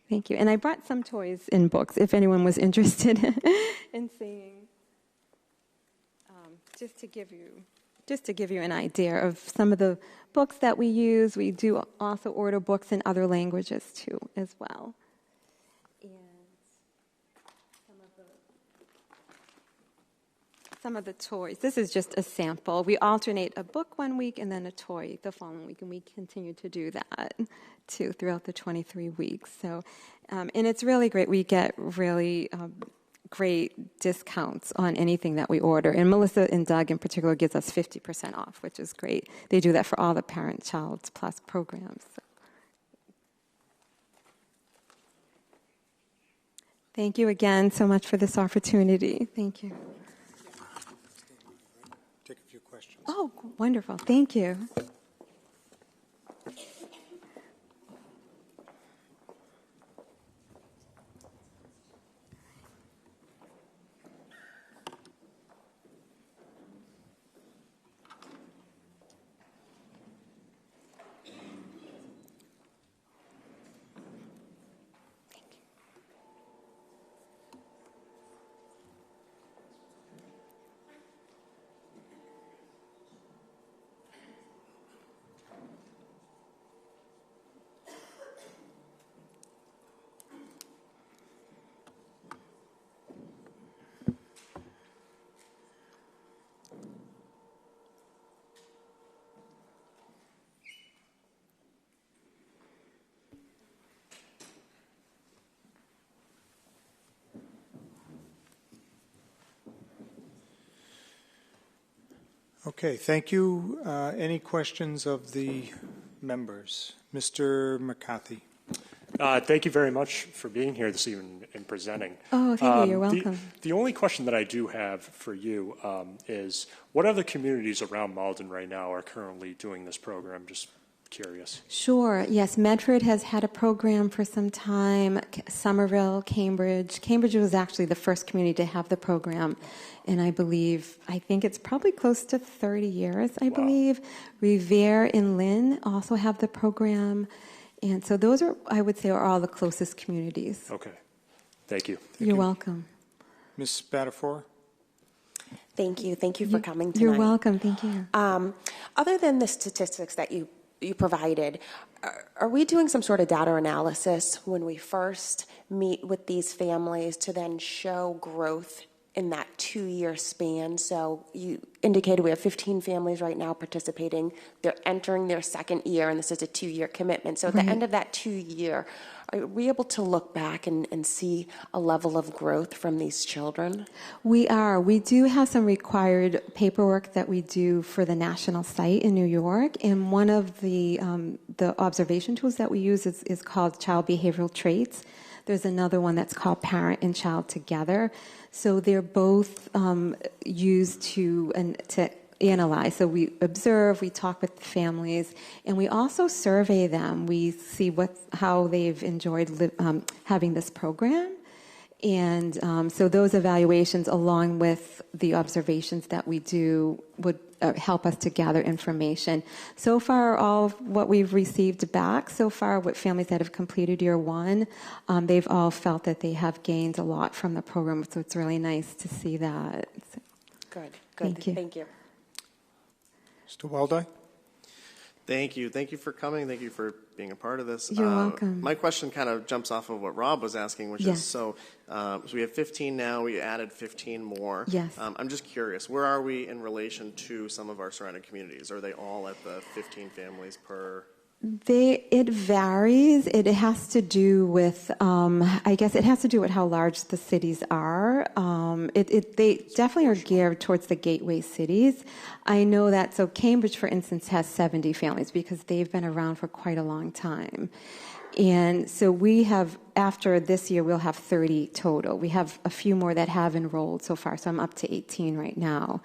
Thank you. And I brought some toys and books if anyone was interested in seeing, just to give you an idea of some of the books that we use. We do also order books in other languages, too, as well. Some of the toys. This is just a sample. We alternate a book one week and then a toy the following week, and we continue to do that too throughout the 23 weeks. So, and it's really great. We get really great discounts on anything that we order. And Melissa and Doug in particular gives us 50% off, which is great. They do that for all the ParentChild Plus programs. So. Thank you again so much for this opportunity. Thank you. Oh, wonderful. Thank you. Okay, thank you. Any questions of the members? Mr. McCarthy. Thank you very much for being here this evening and presenting. Oh, thank you. You're welcome. The only question that I do have for you is, what other communities around Malden right now are currently doing this program? Just curious. Sure. Yes, Medford has had a program for some time. Somerville, Cambridge. Cambridge was actually the first community to have the program. And I think it's probably close to 30 years, I believe. Revere and Lynn also have the program. And so those are, I would say, are all the closest communities. Okay. Thank you. You're welcome. Ms. Spadafora? Thank you. Thank you for coming tonight. You're welcome. Thank you. Other than the statistics that you provided, are we doing some sort of data analysis when we first meet with these families to then show growth in that 2-year span? So you indicated we have 15 families right now participating. They're entering their second year, and this is a 2-year commitment. So at the end of that 2-year, are we able to look back and see a level of growth from these children? We are. We do have some required paperwork that we do for the national site in New York, and one of the observation tools that we use is called Child Behavioral Traits. There's another one that's called Parent and Child Together. So they're both used to analyze. So we observe, we talk with families, and we also survey them. We see how they've enjoyed having this program. And so those evaluations, along with the observations that we do, would help us to gather information. So far, all of what we've received back so far, with families that have completed year 1, they've all felt that they have gained a lot from the program. So it's really nice to see that. Good. Thank you. Thank you. Mr. Weldai? Thank you. Thank you for coming. Thank you for being a part of this. You're welcome. My question kind of jumps off of what Rob was asking, which is, so we have 15 now. We added 15 more. Yes. I'm just curious, where are we in relation to some of our surrounding communities? Are they all at the 15 families per? It varies. It has to do with, I guess it has to do with how large the cities are. They definitely are geared towards the gateway cities. I know that, so Cambridge, for instance, has 70 families because they've been around for quite a long time. And so we have, after this year, we'll have 30 total. We have a few more that have enrolled so far, so I'm up to 18 right now.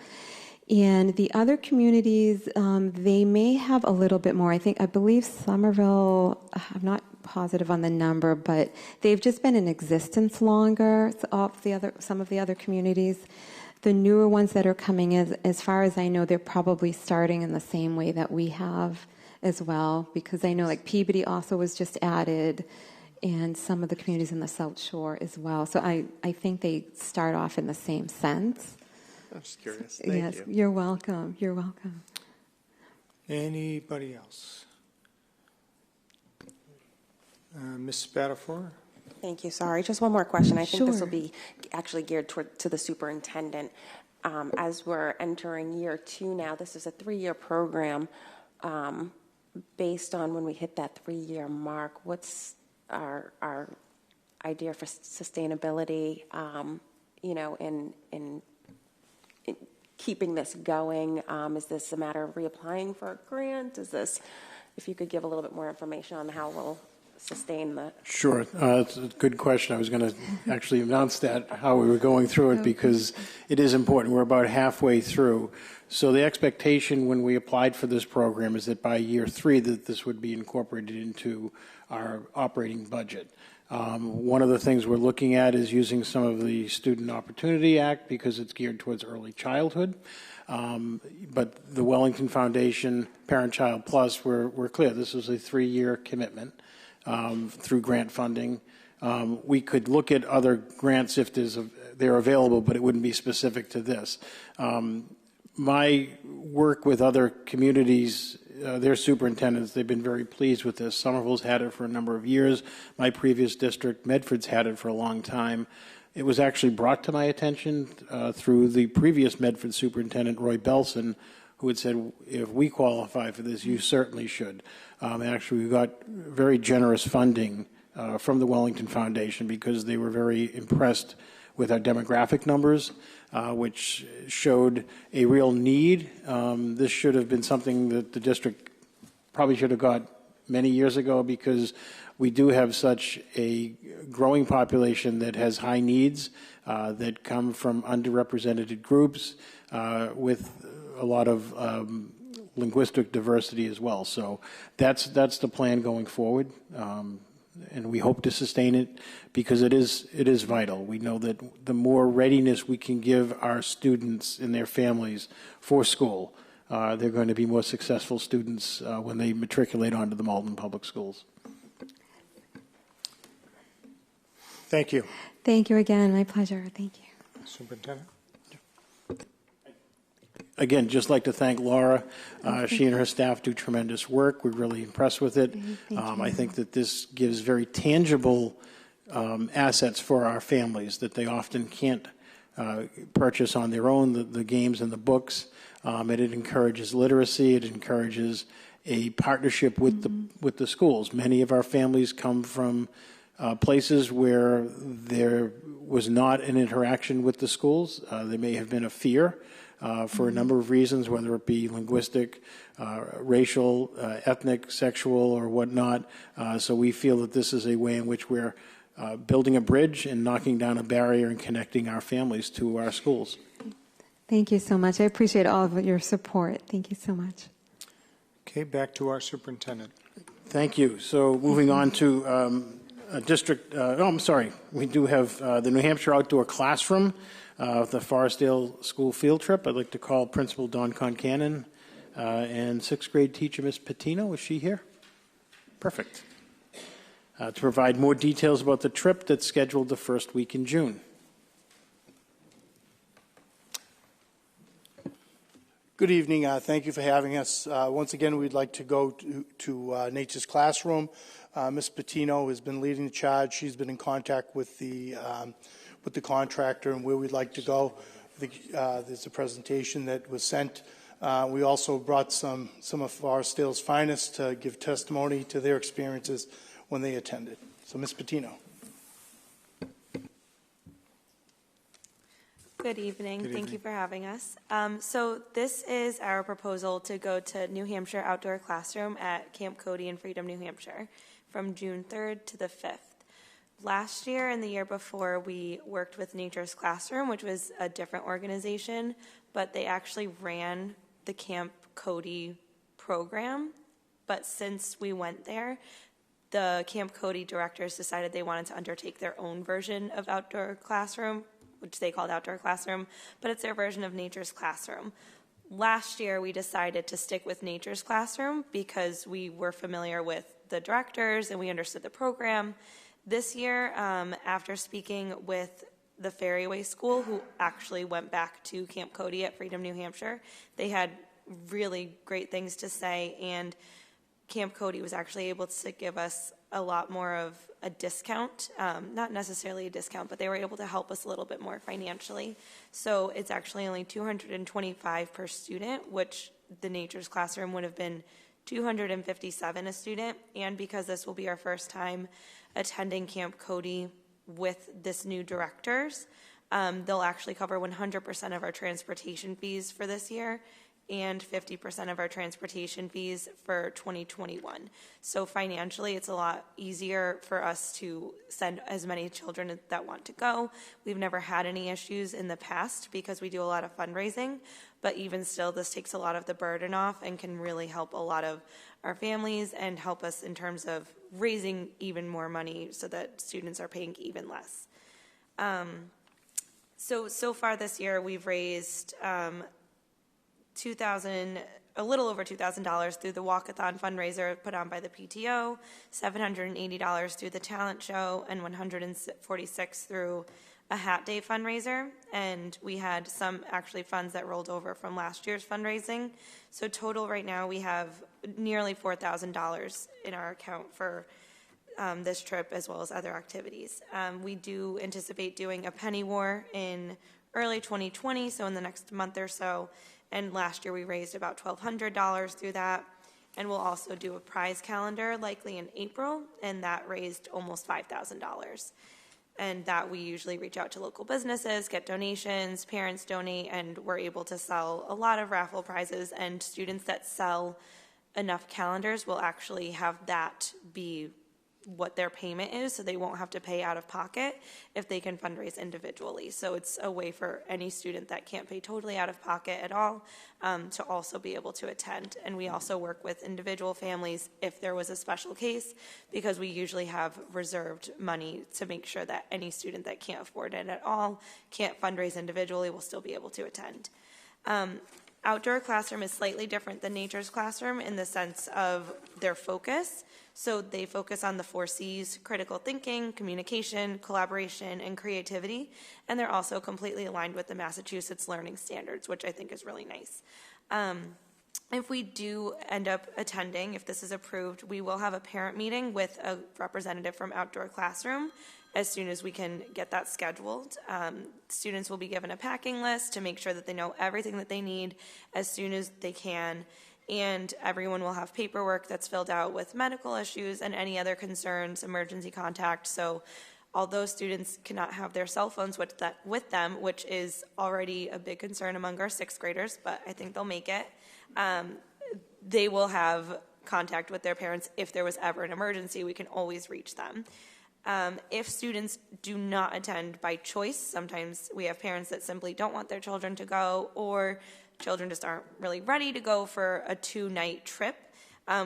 And the other communities, they may have a little bit more. I believe Somerville, I'm not positive on the number, but they've just been in existence longer, some of the other communities. The newer ones that are coming in, as far as I know, they're probably starting in the same way that we have as well, because I know like Peabody also was just added, and some of the communities in the South Shore as well. So I think they start off in the same sense. I'm just curious. Thank you. You're welcome. You're welcome. Anybody else? Ms. Spadafora? Thank you. Sorry, just one more question. I think this Sure. will be actually geared to the superintendent. As we're entering year 2 now, this is a 3-year program. Based on when we hit that 3-year mark, what's our idea for sustainability, in keeping this going? Is this a matter of reapplying for a grant? If you could give a little bit more information on how we'll sustain the... Sure. It's a good question. I was going to actually announce that, how we were going through it, because it is important. We're about halfway through. So the expectation when we applied for this program is that by year 3 that this would be incorporated into our operating budget. One of the things we're looking at is using some of the Student Opportunity Act because it's geared towards early childhood. But the Wellington Foundation, ParentChild Plus, we're clear. This is a 3-year commitment through grant funding. We could look at other grants if they're available, but it wouldn't be specific to this. My work with other communities, their superintendents, they've been very pleased with this. Somerville's had it for a number of years. My previous district, Medford's had it for a long time. It was actually brought to my attention through the previous Medford superintendent, Roy Belson, who had said, if we qualify for this, you certainly should. Actually, we got very generous funding from the Wellington Foundation because they were very impressed with our demographic numbers, which showed a real need. This should have been something that the district probably should have got many years ago, because we do have such a growing population that has high needs that come from underrepresented groups with a lot of linguistic diversity as well. So that's the plan going forward, and we hope to sustain it because it is vital. We know that the more readiness we can give our students and their families for school, they're going to be more successful students when they matriculate onto the Malden Public Schools. Thank you. Thank you again. My pleasure. Thank you. Superintendent. Again, just like to thank Laura. She and her staff do tremendous work. We're really impressed with it. I think that this gives very tangible assets for our families that they often can't purchase on their own, the games and the books. And it encourages literacy. It encourages a partnership with the schools. Many of our families come from places where there was not an interaction with the schools. There may have been a fear for a number of reasons, whether it be linguistic, racial, ethnic, sexual, or whatnot. So we feel that this is a way in which we're building a bridge and knocking down a barrier and connecting our families to our schools. Thank you so much. I appreciate all of your support. Thank you so much. Okay, back to our superintendent. Thank you. So moving on to we do have the New Hampshire Outdoor Classroom, the Forestdale School field trip. I'd like to call Principal Don Concannon and 6th grade teacher Miss Patino. Is she here? Perfect. To provide more details about the trip that's scheduled the first week in June. Good evening. Thank you for having us. Once again, we'd like to go to Nature's Classroom. Ms. Patino has been leading the charge. She's been in contact with the contractor and where we'd like to go. I think there's a presentation that was sent. We also brought some of Forestdale's finest to give testimony to their experiences when they attended. So, Ms. Patino. Good evening. Thank you for having us. So this is our proposal to go to New Hampshire Outdoor Classroom at Camp Cody in Freedom, New Hampshire from June 3rd to the 5th. Last year and the year before, we worked with Nature's Classroom, which was a different organization, but they actually ran the Camp Cody program. But since we went there, the Camp Cody directors decided they wanted to undertake their own version of Outdoor Classroom, which they called Outdoor Classroom, but it's their version of Nature's Classroom. Last year, we decided to stick with Nature's Classroom because we were familiar with the directors and we understood the program. This year, after speaking with the Ferryway School, who actually went back to Camp Cody at Freedom, New Hampshire, they had really great things to say, and Camp Cody was actually able to give us a lot more of a discount, not necessarily a discount, but they were able to help us a little bit more financially. So it's actually only $225 per student, which the Nature's Classroom would have been $257 a student. And because this will be our first time attending Camp Cody with this new directors, they'll actually cover 100% of our transportation fees for this year and 50% of our transportation fees for 2021. So financially, it's a lot easier for us to send as many children that want to go. We've never had any issues in the past because we do a lot of fundraising, but even still, this takes a lot of the burden off and can really help a lot of our families and help us in terms of raising even more money so that students are paying even less. So far this year, we've raised a little over $2,000 through the walkathon fundraiser put on by the PTO, $780 through the talent show, and $146 through a hat day fundraiser. And we had some actually funds that rolled over from last year's fundraising. So total right now we have nearly $4,000 in our account for this trip as well as other activities. We do anticipate doing a penny war in early 2020, so in the next month or so. And last year we raised about $1,200 through that. And we'll also do a prize calendar likely in April, and that raised almost $5,000. And that we usually reach out to local businesses, get donations, parents donate, and we're able to sell a lot of raffle prizes, and students that sell enough calendars will actually have that be what their payment is, so they won't have to pay out of pocket if they can fundraise individually. So it's a way for any student that can't pay totally out of pocket at all to also be able to attend. And we also work with individual families if there was a special case, because we usually have reserved money to make sure that any student that can't afford it at all, can't fundraise individually, will still be able to attend. Outdoor classroom is slightly different than nature's classroom in the sense of their focus. So they focus on the 4 C's: critical thinking, communication, collaboration, and creativity. And they're also completely aligned with the Massachusetts learning standards, which I think is really nice. If we do end up attending, if this is approved, we will have a parent meeting with a representative from outdoor classroom as soon as we can get that scheduled. Students will be given a packing list to make sure that they know everything that they need as soon as they can, and everyone will have paperwork that's filled out with medical issues and any other concerns, emergency contact. So although students cannot have their cell phones with them, which is already a big concern among our 6th graders, but I think they'll make it, they will have contact with their parents. If there was ever an emergency, we can always reach them. If students do not attend by choice, sometimes we have parents that simply don't want their children to go, or children just aren't really ready to go for a 2-night trip.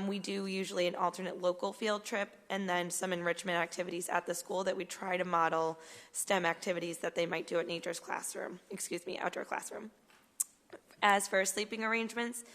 We do usually an alternate local field trip and then some enrichment activities at the school that we try to model STEM activities that they might do at outdoor classroom. As for sleeping arrangements,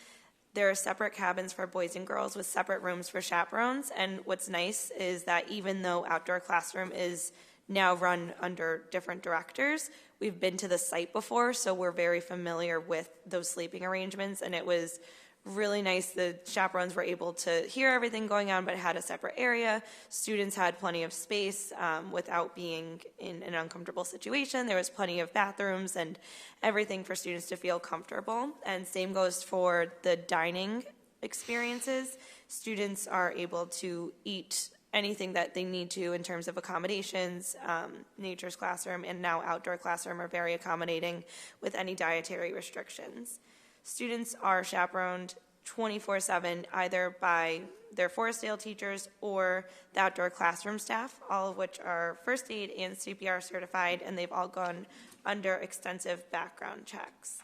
there are separate cabins for boys and girls with separate rooms for chaperones. And what's nice is that even though outdoor classroom is now run under different directors, we've been to the site before, so we're very familiar with those sleeping arrangements. And it was really nice. The chaperones were able to hear everything going on, but had a separate area. Students had plenty of space without being in an uncomfortable situation. There was plenty of bathrooms and everything for students to feel comfortable. And same goes for the dining experiences. Students are able to eat anything that they need to in terms of accommodations. Nature's classroom and now outdoor classroom are very accommodating with any dietary restrictions. Students are chaperoned 24/7 either by their Forestdale teachers or the outdoor classroom staff, all of which are first aid and CPR certified, and they've all gone under extensive background checks.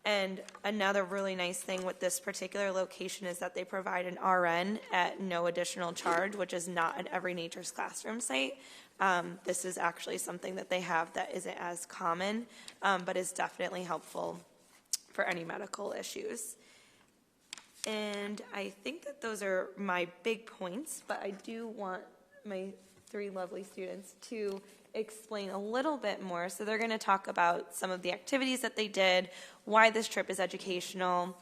And another really nice thing with this particular location is that they provide an RN at no additional charge, which is not at every Nature's Classroom site. This is actually something that they have that isn't as common, but is definitely helpful for any medical issues. And I think that those are my big points, but I do want my 3 lovely students to explain a little bit more. So they're going to talk about some of the activities that they did, why this trip is educational,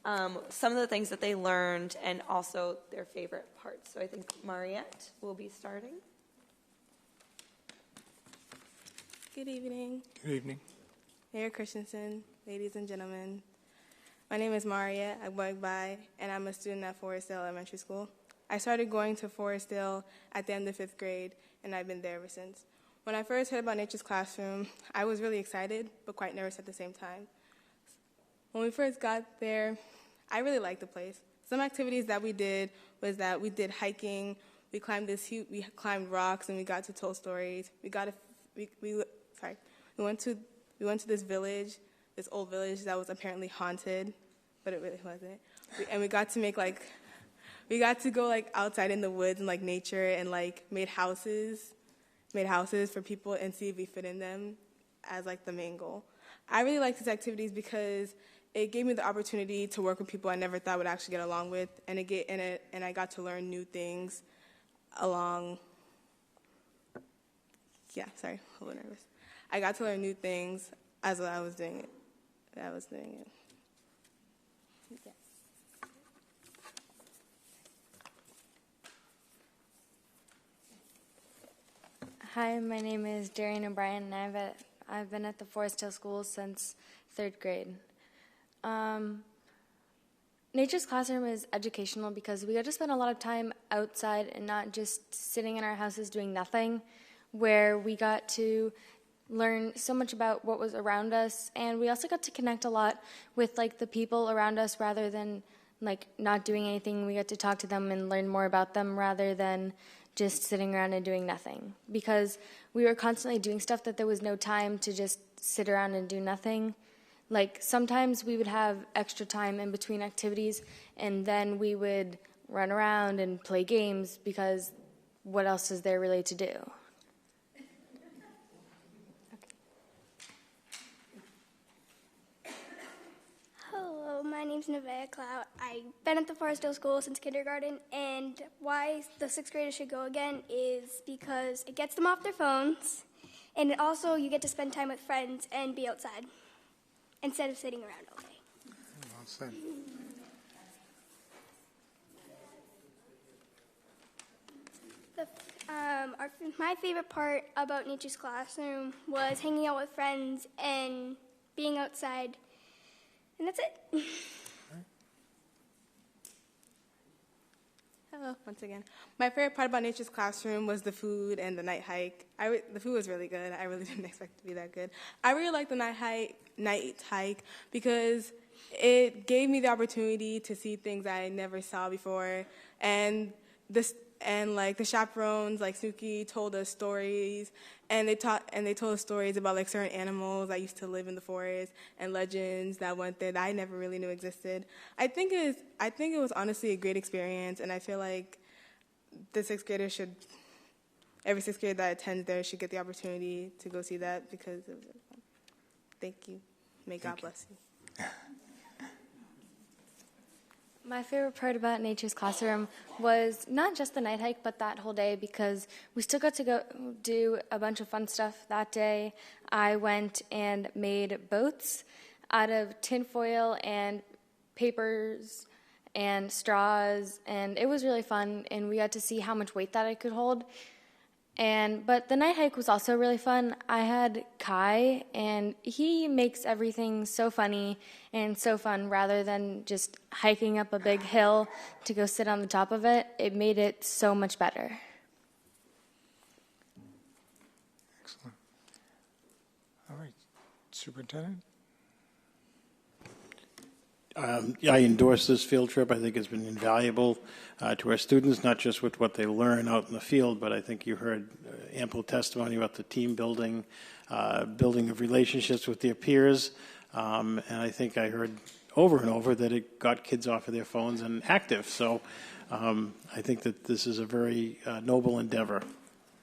some of the things that they learned, and also their favorite parts. So I think Mariette will be starting. Good evening. Good evening. Mayor Christensen, ladies and gentlemen. My name is Mariette Weldai, and I'm a student at Forestdale Elementary School. I started going to Forestdale at the end of 5th grade, and I've been there ever since. When I first heard about Nature's Classroom, I was really excited, but quite nervous at the same time. When we first got there, I really liked the place. Some activities that we did was that we did hiking, we climbed rocks, and we got to tell stories. We went to this village, this old village that was apparently haunted, but it really wasn't. We got to go outside in the woods and nature and made houses for people and see if we fit in them as the main goal. I really like these activities because it gave me the opportunity to work with people I never thought would actually get along with, and I got to learn new things along. Yeah, sorry, a little nervous. I got to learn new things as I was doing it. Yes. Hi, my name is Darian O'Brien, and I've been at the Forestdale School since 3rd grade. Nature's Classroom is educational because we got to spend a lot of time outside and not just sitting in our houses doing nothing, where we got to learn so much about what was around us, and we also got to connect a lot with the people around us rather than like not doing anything. We got to talk to them and learn more about them rather than just sitting around and doing nothing, because we were constantly doing stuff that there was no time to just sit around and do nothing. Like sometimes we would have extra time in between activities, and then we would run around and play games, because what else is there really to do? Hello, my name's Nevaeh Clout. I've been at the Forestdale School since kindergarten, and why the sixth graders should go again is because it gets them off their phones, and it also you get to spend time with friends and be outside instead of sitting around all day. Well said. My favorite part about Nature's Classroom was hanging out with friends and being outside, and that's it. Hello, once again. My favorite part about Nature's Classroom was the food and the night hike. The food was really good. I really didn't expect it to be that good. I really liked the night hike because it gave me the opportunity to see things I never saw before, and the chaperones, like Suki, told us stories, and they told us stories about like certain animals that used to live in the forest and legends that went there that I never really knew existed. I think it was honestly a great experience, and I feel like the sixth graders every sixth grader that attends there should get the opportunity to go see that, because it was really fun. Thank you. May God bless you. My favorite part about Nature's Classroom was not just the night hike, but that whole day, because we still got to go do a bunch of fun stuff that day. I went and made boats out of tinfoil and papers and straws, and it was really fun, and we got to see how much weight that I could hold. But the night hike was also really fun. I had Kai, and he makes everything so funny and so fun. Rather than just hiking up a big hill to go sit on the top of it, it made it so much better. Excellent. All right, Superintendent? I endorse this field trip. I think it's been invaluable to our students, not just with what they learn out in the field, but I think you heard ample testimony about the team building, building of relationships with their peers, and I think I heard over and over that it got kids off of their phones and active. So I think that this is a very noble endeavor.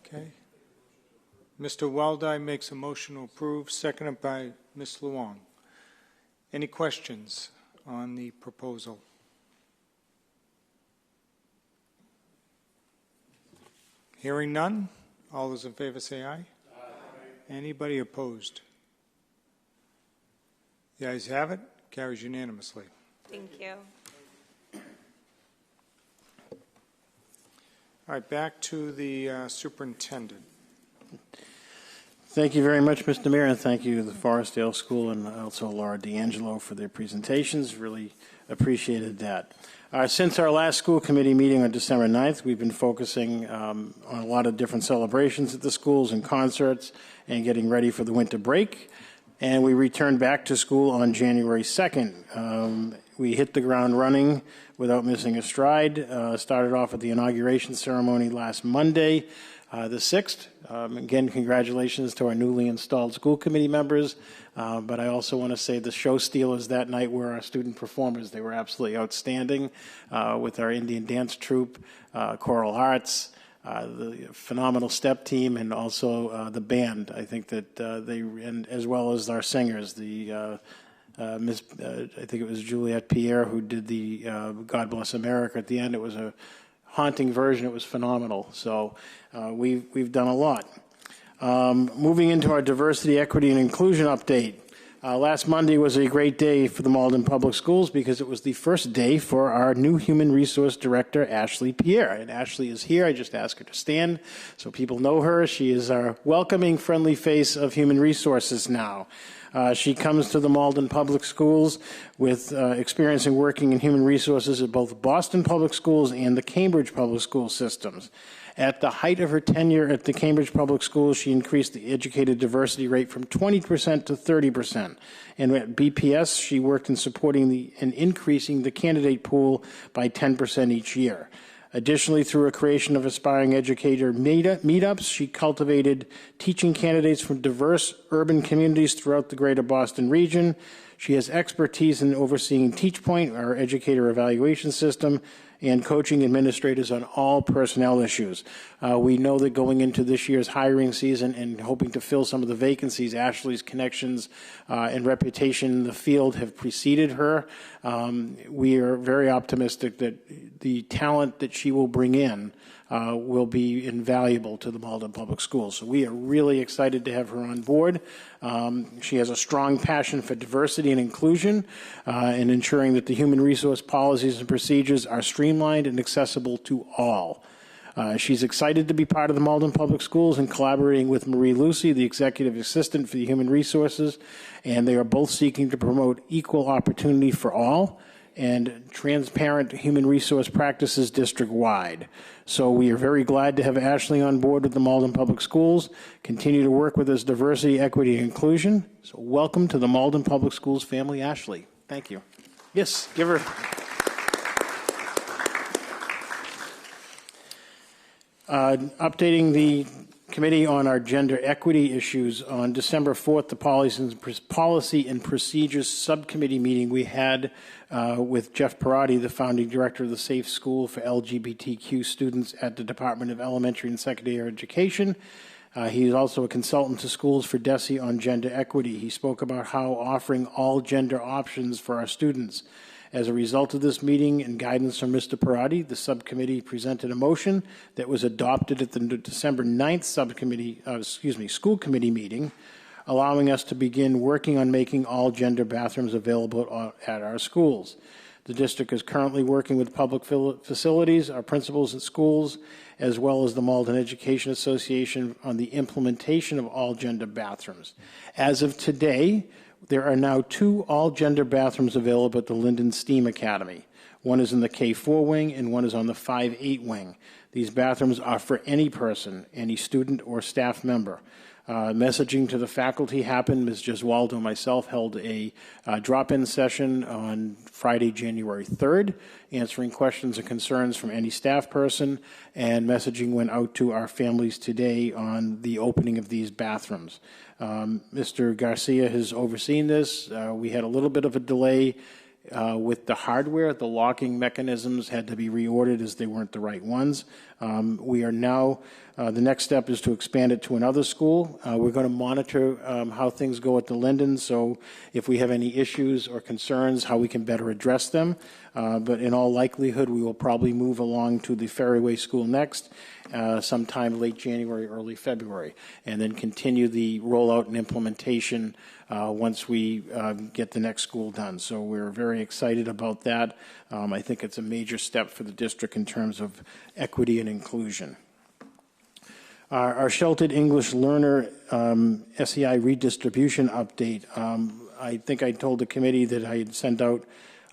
Okay. Mr. Weldai makes a motion to approve, seconded by Ms. Luong. Any questions on the proposal? Hearing none, all those in favor say aye. Aye. Anybody opposed? The ayes have it, carries unanimously. Thank you. All right, back to the superintendent. Thank you very much, Mr. Mayor, and thank you to the Forestdale School and also Laura D'Angelo for their presentations. Really appreciated that. Since our last school committee meeting on December 9th, we've been focusing on a lot of different celebrations at the schools and concerts and getting ready for the winter break. And we returned back to school on January 2nd. We hit the ground running without missing a stride. Started off with the inauguration ceremony last Monday, the 6th. Again, congratulations to our newly installed school committee members. But I also want to say the show stealers that night were our student performers. They were absolutely outstanding with our Indian dance troupe, choral arts, the phenomenal step team, and also the band. I think that and as well as our singers, the I think it was Juliette Pierre who did the God Bless America at the end. It was a haunting version. It was phenomenal. So we've done a lot. Moving into our diversity, equity, and inclusion update. Last Monday was a great day for the Malden Public Schools because it was the first day for our new Human Resource Director, Ashley Pierre. And Ashley is here. I just asked her to stand so people know her. She is our welcoming, friendly face of Human Resources now. She comes to the Malden Public Schools with experience in working in human resources at both Boston Public Schools and the Cambridge Public School systems. At the height of her tenure at the Cambridge Public Schools, she increased the educated diversity rate from 20% to 30%. And at BPS, she worked in supporting and increasing the candidate pool by 10% each year. Additionally, through a creation of aspiring educator meetups, she cultivated teaching candidates from diverse urban communities throughout the greater Boston region. She has expertise in overseeing TeachPoint, our educator evaluation system, and coaching administrators on all personnel issues. We know that going into this year's hiring season and hoping to fill some of the vacancies, Ashley's connections and reputation in the field have preceded her. We are very optimistic that the talent that she will bring in will be invaluable to the Malden Public Schools. So we are really excited to have her on board. She has a strong passion for diversity and inclusion and ensuring that the human resource policies and procedures are streamlined and accessible to all. She's excited to be part of the Malden Public Schools and collaborating with Marie Lucy, the Executive Assistant for the Human Resources, and they are both seeking to promote equal opportunity for all and transparent human resource practices district-wide. So we are very glad to have Ashley on board with the Malden Public Schools, continue to work with us diversity, equity, and inclusion. So welcome to the Malden Public Schools family, Ashley. Thank you. Yes, give her. Updating the committee on our gender equity issues. On December 4th, the Policy and Procedures Subcommittee meeting we had with Jeff Pereira, the founding director of the Safe School for LGBTQ students at the Department of Elementary and Secondary Education. He is also a consultant to schools for DESE on gender equity. He spoke about how offering all gender options for our students. As a result of this meeting and guidance from Mr. Pereira, the subcommittee presented a motion that was adopted at the December 9th school committee meeting, allowing us to begin working on making all gender bathrooms available at our schools. The district is currently working with public facilities, our principals at schools, as well as the Malden Education Association on the implementation of all gender bathrooms. As of today, there are now 2 all-gender bathrooms available at the Linden STEAM Academy. One is in the K-4 wing and one is on the 5-8 wing. These bathrooms are for any person, any student or staff member. Messaging to the faculty happened. Ms. Gesualdo and myself held a drop-in session on Friday, January 3rd, answering questions and concerns from any staff person, and messaging went out to our families today on the opening of these bathrooms. Mr. Garcia has overseen this. We had a little bit of a delay with the hardware. The locking mechanisms had to be reordered as they weren't the right ones. We are now, the next step is to expand it to another school. We're going to monitor how things go at the Linden, so if we have any issues or concerns, how we can better address them. But in all likelihood, we will probably move along to the Ferryway School next, sometime late January, early February, and then continue the rollout and implementation once we get the next school done. So we're very excited about that. I think it's a major step for the district in terms of equity and inclusion. Our sheltered English learner SEI redistribution update. I think I told the committee that I had sent out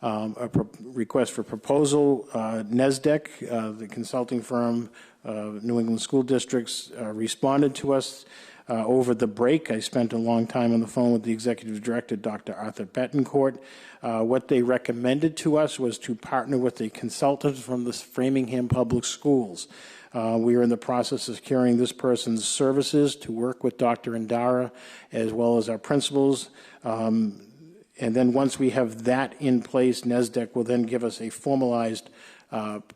a request for proposal. NESDEC, the consulting firm, New England School Districts, responded to us over the break. I spent a long time on the phone with the executive director, Dr. Arthur Betancourt. What they recommended to us was to partner with a consultant from the Framingham Public Schools. We are in the process of securing this person's services to work with Dr. Indara as well as our principals. And then once we have that in place, NESDEC will then give us a formalized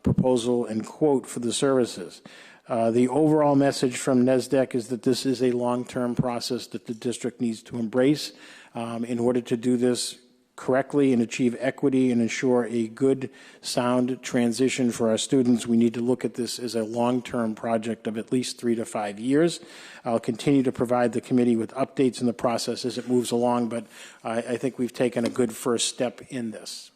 proposal and quote for the services. The overall message from NESDEC is that this is a long-term process that the district needs to embrace in order to do this correctly and achieve equity and ensure a good, sound transition for our students. We need to look at this as a long-term project of at least 3 to 5 years. I'll continue to provide the committee with updates in the process as it moves along, but I think we've taken a good first step in this.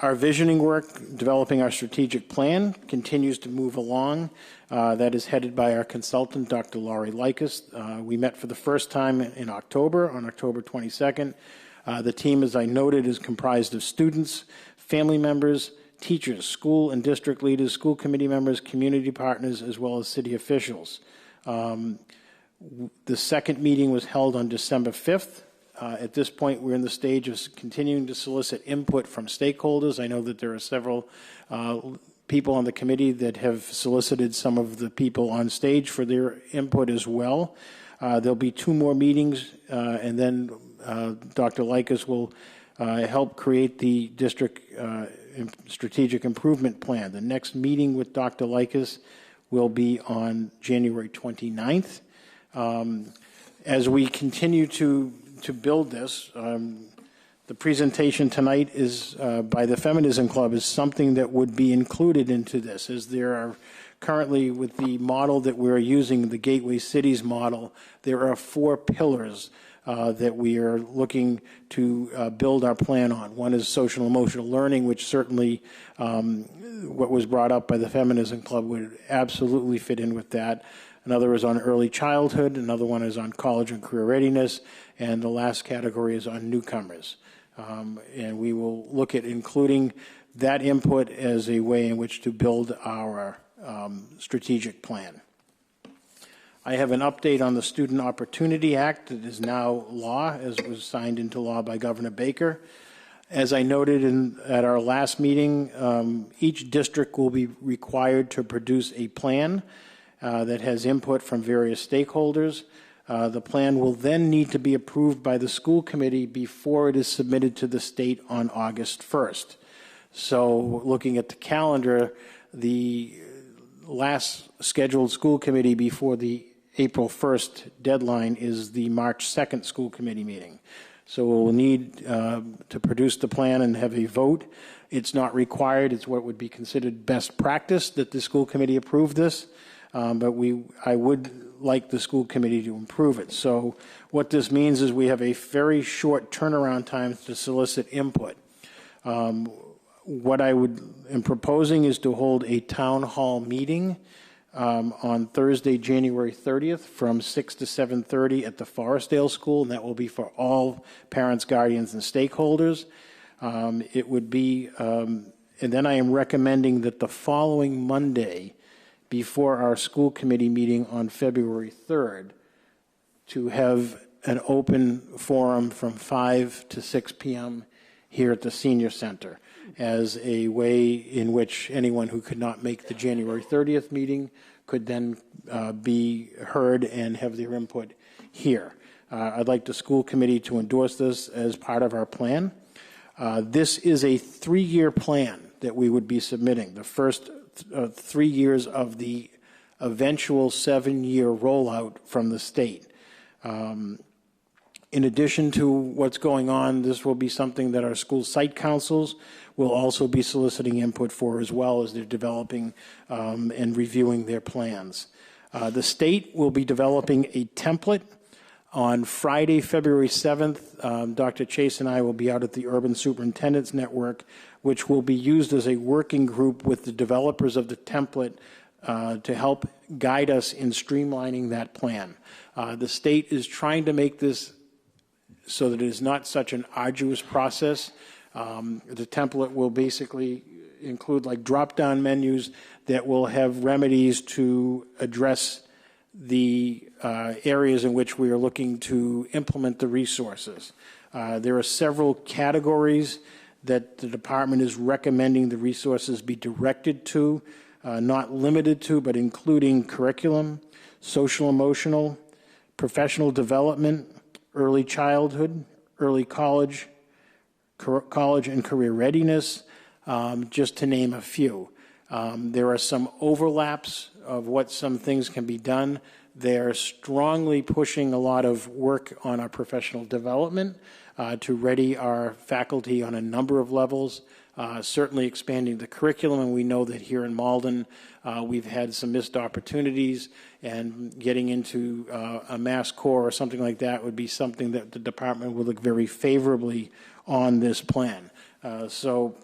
Our visioning work, developing our strategic plan, continues to move along. That is headed by our consultant, Dr. Laurie Likas. We met for the first time in October, on October 22nd. The team, as I noted, is comprised of students, family members, teachers, school and district leaders, school committee members, community partners, as well as city officials. The second meeting was held on December 5th. At this point, we're in the stage of continuing to solicit input from stakeholders. I know that there are several people on the committee that have solicited some of the people on stage for their input as well. There'll be 2 more meetings, and then Dr. Likas will help create the district strategic improvement plan. The next meeting with Dr. Likas will be on January 29th. As we continue to build this, the presentation tonight is by the Feminism Club is something that would be included into this, as there are currently, with the model that we're using, the Gateway Cities model, there are 4 pillars that we are looking to build our plan on. One is social emotional learning, which certainly what was brought up by the Feminism Club would absolutely fit in with that. Another is on early childhood, another one is on college and career readiness, and the last category is on newcomers. And we will look at including that input as a way in which to build our strategic plan. I have an update on the Student Opportunity Act that is now law, as it was signed into law by Governor Baker. As I noted at our last meeting, each district will be required to produce a plan that has input from various stakeholders. The plan will then need to be approved by the school committee before it is submitted to the state on August 1st. So looking at the calendar, the last scheduled school committee before the April 1st deadline is the March 2nd school committee meeting. So we'll need to produce the plan and have a vote. It's not required. It's what would be considered best practice that the school committee approve this. But I would like the school committee to improve it. So what this means is we have a very short turnaround time to solicit input. What I am proposing is to hold a town hall meeting on Thursday, January 30th from 6 to 7:30 at the Forestdale School, and that will be for all parents, guardians, and stakeholders. It would be, and then I am recommending that the following Monday, before our school committee meeting on February 3rd, to have an open forum from 5 to 6 p.m. here at the Senior Center as a way in which anyone who could not make the January 30th meeting could then be heard and have their input here. I'd like the school committee to endorse this as part of our plan. This is a 3-year plan that we would be submitting. The first 3 years of the eventual 7-year rollout from the state. In addition to what's going on, this will be something that our school site councils will also be soliciting input for, as well as they're developing and reviewing their plans. The state will be developing a template. On Friday, February 7th, Dr. Chase and I will be out at the Urban Superintendents Network, which will be used as a working group with the developers of the template to help guide us in streamlining that plan. The state is trying to make this so that it is not such an arduous process. The template will basically include like drop-down menus that will have remedies to address the areas in which we are looking to implement the resources. There are several categories that the department is recommending the resources be directed to, not limited to, but including curriculum, social emotional, professional development, early childhood, early college, college and career readiness, just to name a few. There are some overlaps of what some things can be done. They're strongly pushing a lot of work on our professional development to ready our faculty on a number of levels, certainly expanding the curriculum, and we know that here in Malden we've had some missed opportunities, and getting into a mass core or something like that would be something that the department would look very favorably on this plan. So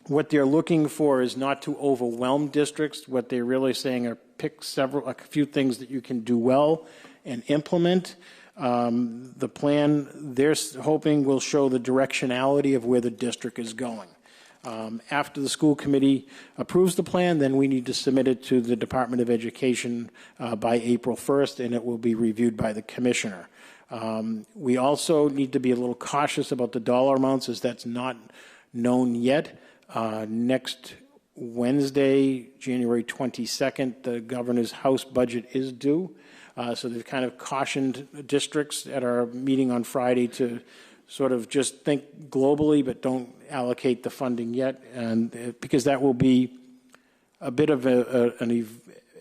What they're looking for is not to overwhelm districts. What they're really saying are pick a few things that you can do well and implement. The plan they're hoping will show the directionality of where the district is going. After the school committee approves the plan, then we need to submit it to the Department of Education by April 1st, and it will be reviewed by the commissioner. We also need to be a little cautious about the dollar amounts, as that's not known yet. Next Wednesday, January 22nd, the governor's House budget is due. So they've kind of cautioned districts at our meeting on Friday to sort of just think globally, but don't allocate the funding yet, and because that will be a bit of an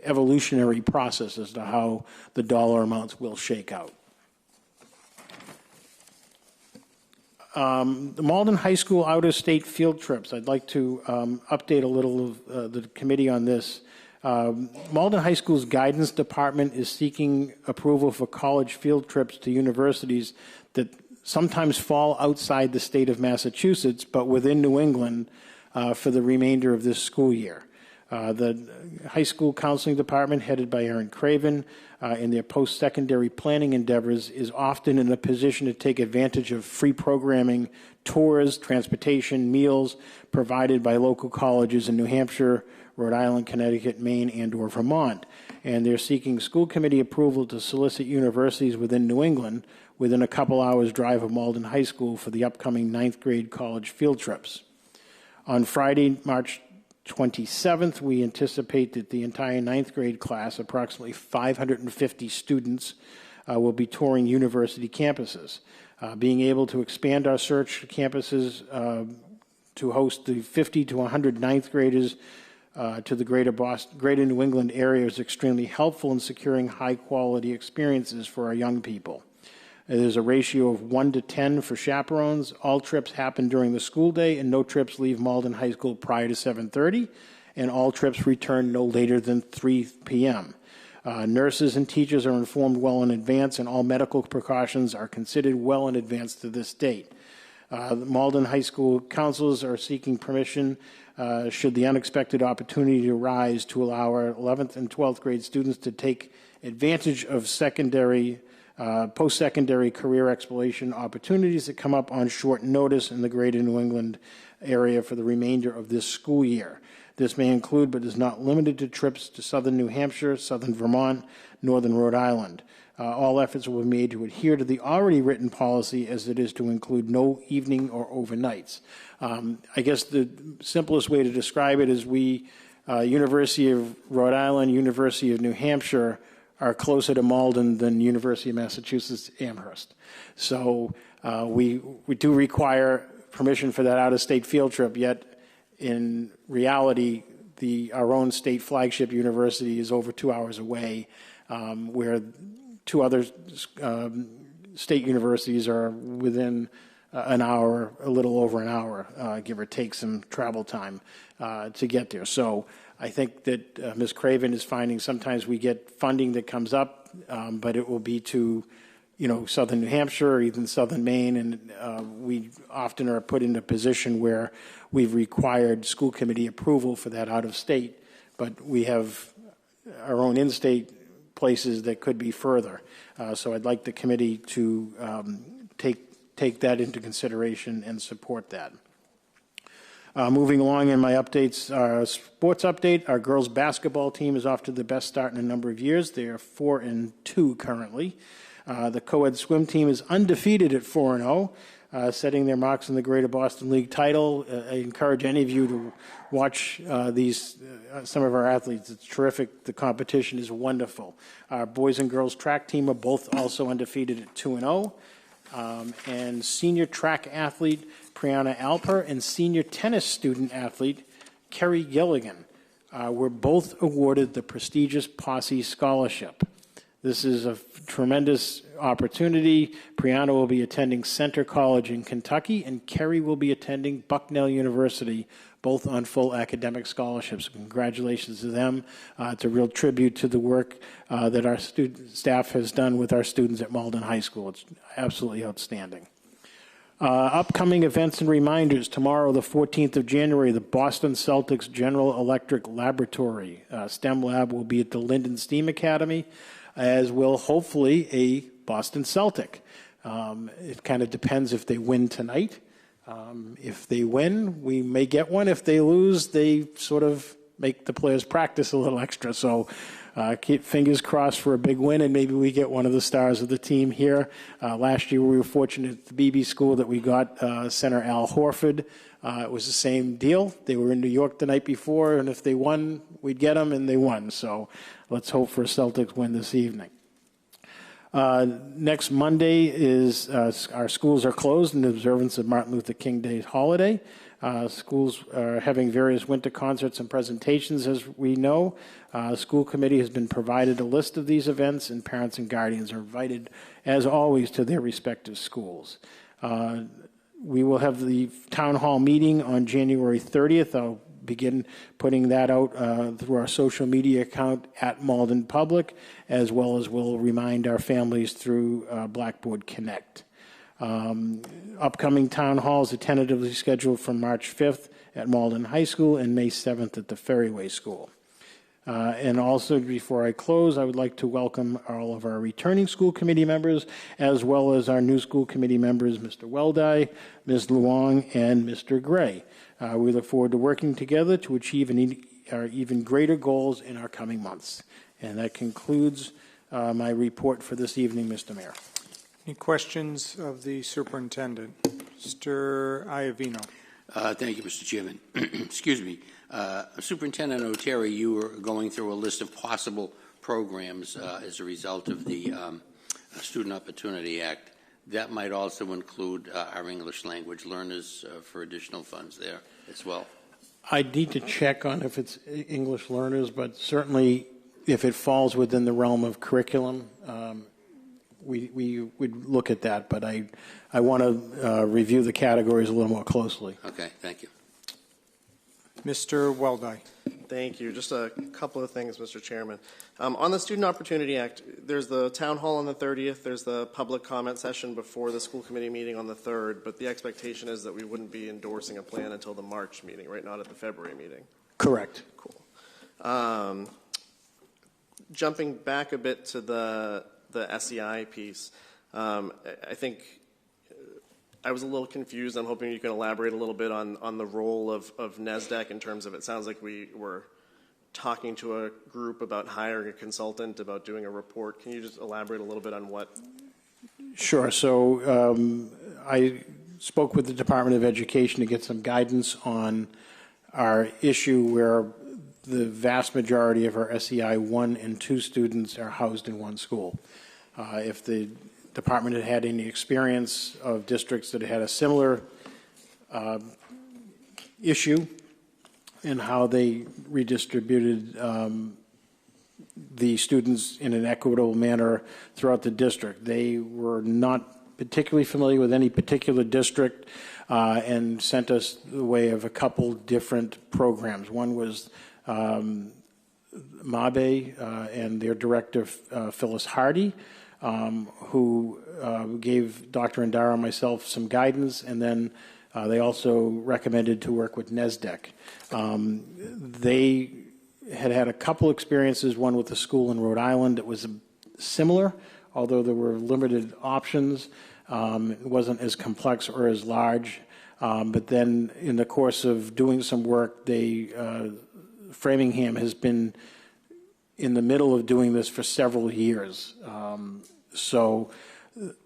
evolutionary process as to how the dollar amounts will shake out. The Malden High School out-of-state field trips. I'd like to update a little of the committee on this. Malden High School's guidance department is seeking approval for college field trips to universities that sometimes fall outside the state of Massachusetts, but within New England for the remainder of this school year. The high school counseling department, headed by Aaron Craven, in their post-secondary planning endeavors, is often in a position to take advantage of free programming, tours, transportation, meals provided by local colleges in New Hampshire, Rhode Island, Connecticut, Maine, and/or Vermont. And they're seeking school committee approval to solicit universities within New England within a couple hours drive of Malden High School for the upcoming 9th grade college field trips. On Friday, March 27th, we anticipate that the entire 9th grade class, approximately 550 students, will be touring university campuses. Being able to expand our search campuses to host the 50 to 100 9th graders to the greater New England area is extremely helpful in securing high-quality experiences for our young people. There's a ratio of 1 to 10 for chaperones. All trips happen during the school day, and no trips leave Malden High School prior to 7:30, and all trips return no later than 3 p.m. Nurses and teachers are informed well in advance, and all medical precautions are considered well in advance to this date. The Malden High School counselors are seeking permission, should the unexpected opportunity arise, to allow our 11th and 12th grade students to take advantage of post-secondary career exploration opportunities that come up on short notice in the greater New England area for the remainder of this school year. This may include, but is not limited to, trips to southern New Hampshire, southern Vermont, northern Rhode Island. All efforts will be made to adhere to the already written policy, as it is to include no evening or overnights. I guess the simplest way to describe it is University of Rhode Island, University of New Hampshire, are closer to Malden than University of Massachusetts Amherst. So we do require permission for that out-of-state field trip, yet in reality, our own state flagship university is over 2 hours away, where 2 other state universities are within an hour, a little over an hour, give or take some travel time to get there. So I think that Ms. Craven is finding sometimes we get funding that comes up, but it will be to, southern New Hampshire or even southern Maine, and we often are put in a position where we've required school committee approval for that out of state, but we have our own in-state places that could be further. So I'd like the committee to take that into consideration and support that. Moving along in my updates, sports update, our girls basketball team is off to the best start in a number of years. They are 4-2 currently. The co-ed swim team is undefeated at 4-0, setting their marks in the Greater Boston League title. I encourage any of you to watch some of our athletes. It's terrific. The competition is wonderful. Our boys and girls track team are both also undefeated at 2-0. And senior track athlete Brianna Alper and senior tennis student athlete Kerry Gilligan were both awarded the prestigious Posse Scholarship. This is a tremendous opportunity. Brianna will be attending Center College in Kentucky, and Kerry will be attending Bucknell University, both on full academic scholarships. Congratulations to them. It's a real tribute to the work that our staff has done with our students at Malden High School. It's absolutely outstanding. Upcoming events and reminders. Tomorrow, the 14th of January, the Boston Celtics General Electric Laboratory STEM Lab will be at the Linden Steam Academy, as will hopefully a Boston Celtic. It kind of depends if they win tonight. If they win, we may get one. If they lose, they sort of make the players practice a little extra. So keep fingers crossed for a big win, and maybe we get one of the stars of the team here. Last year, we were fortunate at the BB school that we got center Al Horford. It was the same deal. They were in New York the night before, and if they won, we'd get them, and they won. So let's hope for a Celtics win this evening. Next Monday is our schools are closed in observance of Martin Luther King Day holiday. Schools are having various winter concerts and presentations, as we know. School committee has been provided a list of these events, and parents and guardians are invited, as always, to their respective schools. We will have the town hall meeting on January 30th. I'll begin putting that out through our social media account at Malden Public, as well as we'll remind our families through Blackboard Connect. Upcoming town halls are tentatively scheduled for March 5th at Malden High School and May 7th at the Ferryway School. And also, before I close, I would like to welcome all of our returning school committee members, as well as our new school committee members, Mr. Weldai, Ms. Luong, and Mr. Gray. We look forward to working together to achieve our even greater goals in our coming months. And that concludes my report for this evening, Mr. Mayor. Any questions of the superintendent? Mr. Iavino. Thank you, Mr. Chairman. Excuse me. Superintendent Oteri, you were going through a list of possible programs as a result of the Student Opportunity Act. That might also include our English language learners for additional funds there as well. I need to check on if it's English learners, but certainly if it falls within the realm of curriculum, we would look at that, but I want to review the categories a little more closely. Okay, thank you. Mr. Weldai. Thank you. Just a couple of things, Mr. Chairman. On the Student Opportunity Act, there's the town hall on the 30th, there's the public comment session before the school committee meeting on the 3rd, but the expectation is that we wouldn't be endorsing a plan until the March meeting, right? Not at the February meeting. Correct. Cool. Jumping back a bit to the SEI piece, I think I was a little confused. I'm hoping you can elaborate a little bit on the role of NESDEC in terms of, it sounds like we were talking to a group about hiring a consultant, about doing a report. Can you just elaborate a little bit on what? Sure. So I spoke with the Department of Education to get some guidance on our issue where the vast majority of our SEI 1 and 2 students are housed in one school. If the department had had any experience of districts that had a similar issue in how they redistributed the students in an equitable manner throughout the district. They were not particularly familiar with any particular district and sent us the way of a couple different programs. One was MABE and their director, Phyllis Hardy, who gave Dr. Andara and myself some guidance, and then they also recommended to work with NESDEC. They had a couple experiences, one with a school in Rhode Island that was similar, although there were limited options. It wasn't as complex or as large. But then in the course of doing some work, Framingham has been in the middle of doing this for several years. So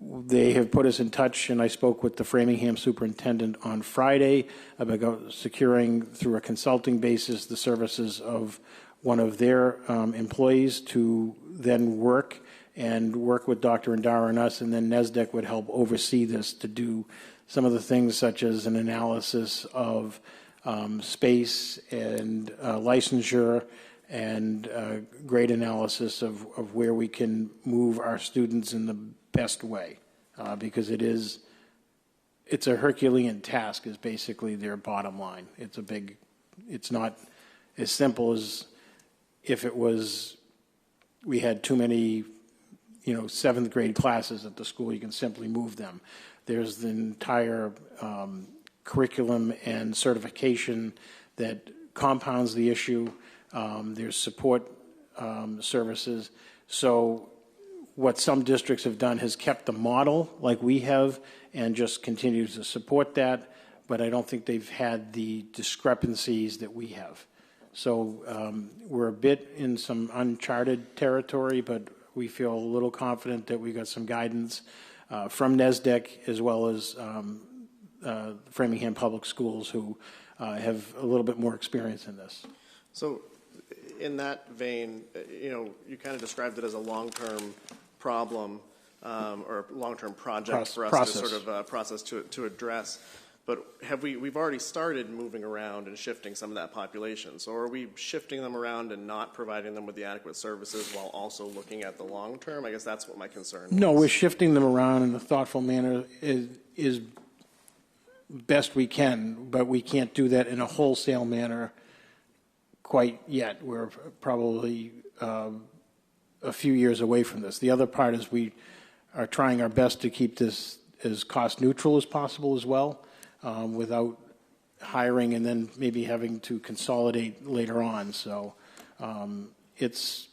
they have put us in touch, and I spoke with the Framingham superintendent on Friday about securing through a consulting basis the services of one of their employees to then work with Dr. Andara and us, and then NESDEC would help oversee this to do some of the things such as an analysis of space and licensure and grade analysis of where we can move our students in the best way, because it's a Herculean task is basically their bottom line. It's not as simple as if it was, we had too many, 7th grade classes at the school, you can simply move them. There's the entire curriculum and certification that compounds the issue. There's support services. So what some districts have done has kept the model like we have and just continues to support that, but I don't think they've had the discrepancies that we have. So we're a bit in some uncharted territory, but we feel a little confident that we got some guidance from NESDEC as well as Framingham Public Schools, who have a little bit more experience in this. So in that vein, you kind of described it as a long-term problem or a long-term project for us to sort of process to address. But we've already started moving around and shifting some of that population. So are we shifting them around and not providing them with the adequate services while also looking at the long term? I guess that's what my concern is. No, we're shifting them around in a thoughtful manner is best we can, but we can't do that in a wholesale manner quite yet. We're probably a few years away from this. The other part is we are trying our best to keep this as cost neutral as possible as well, without hiring and then maybe having to consolidate later on. So it's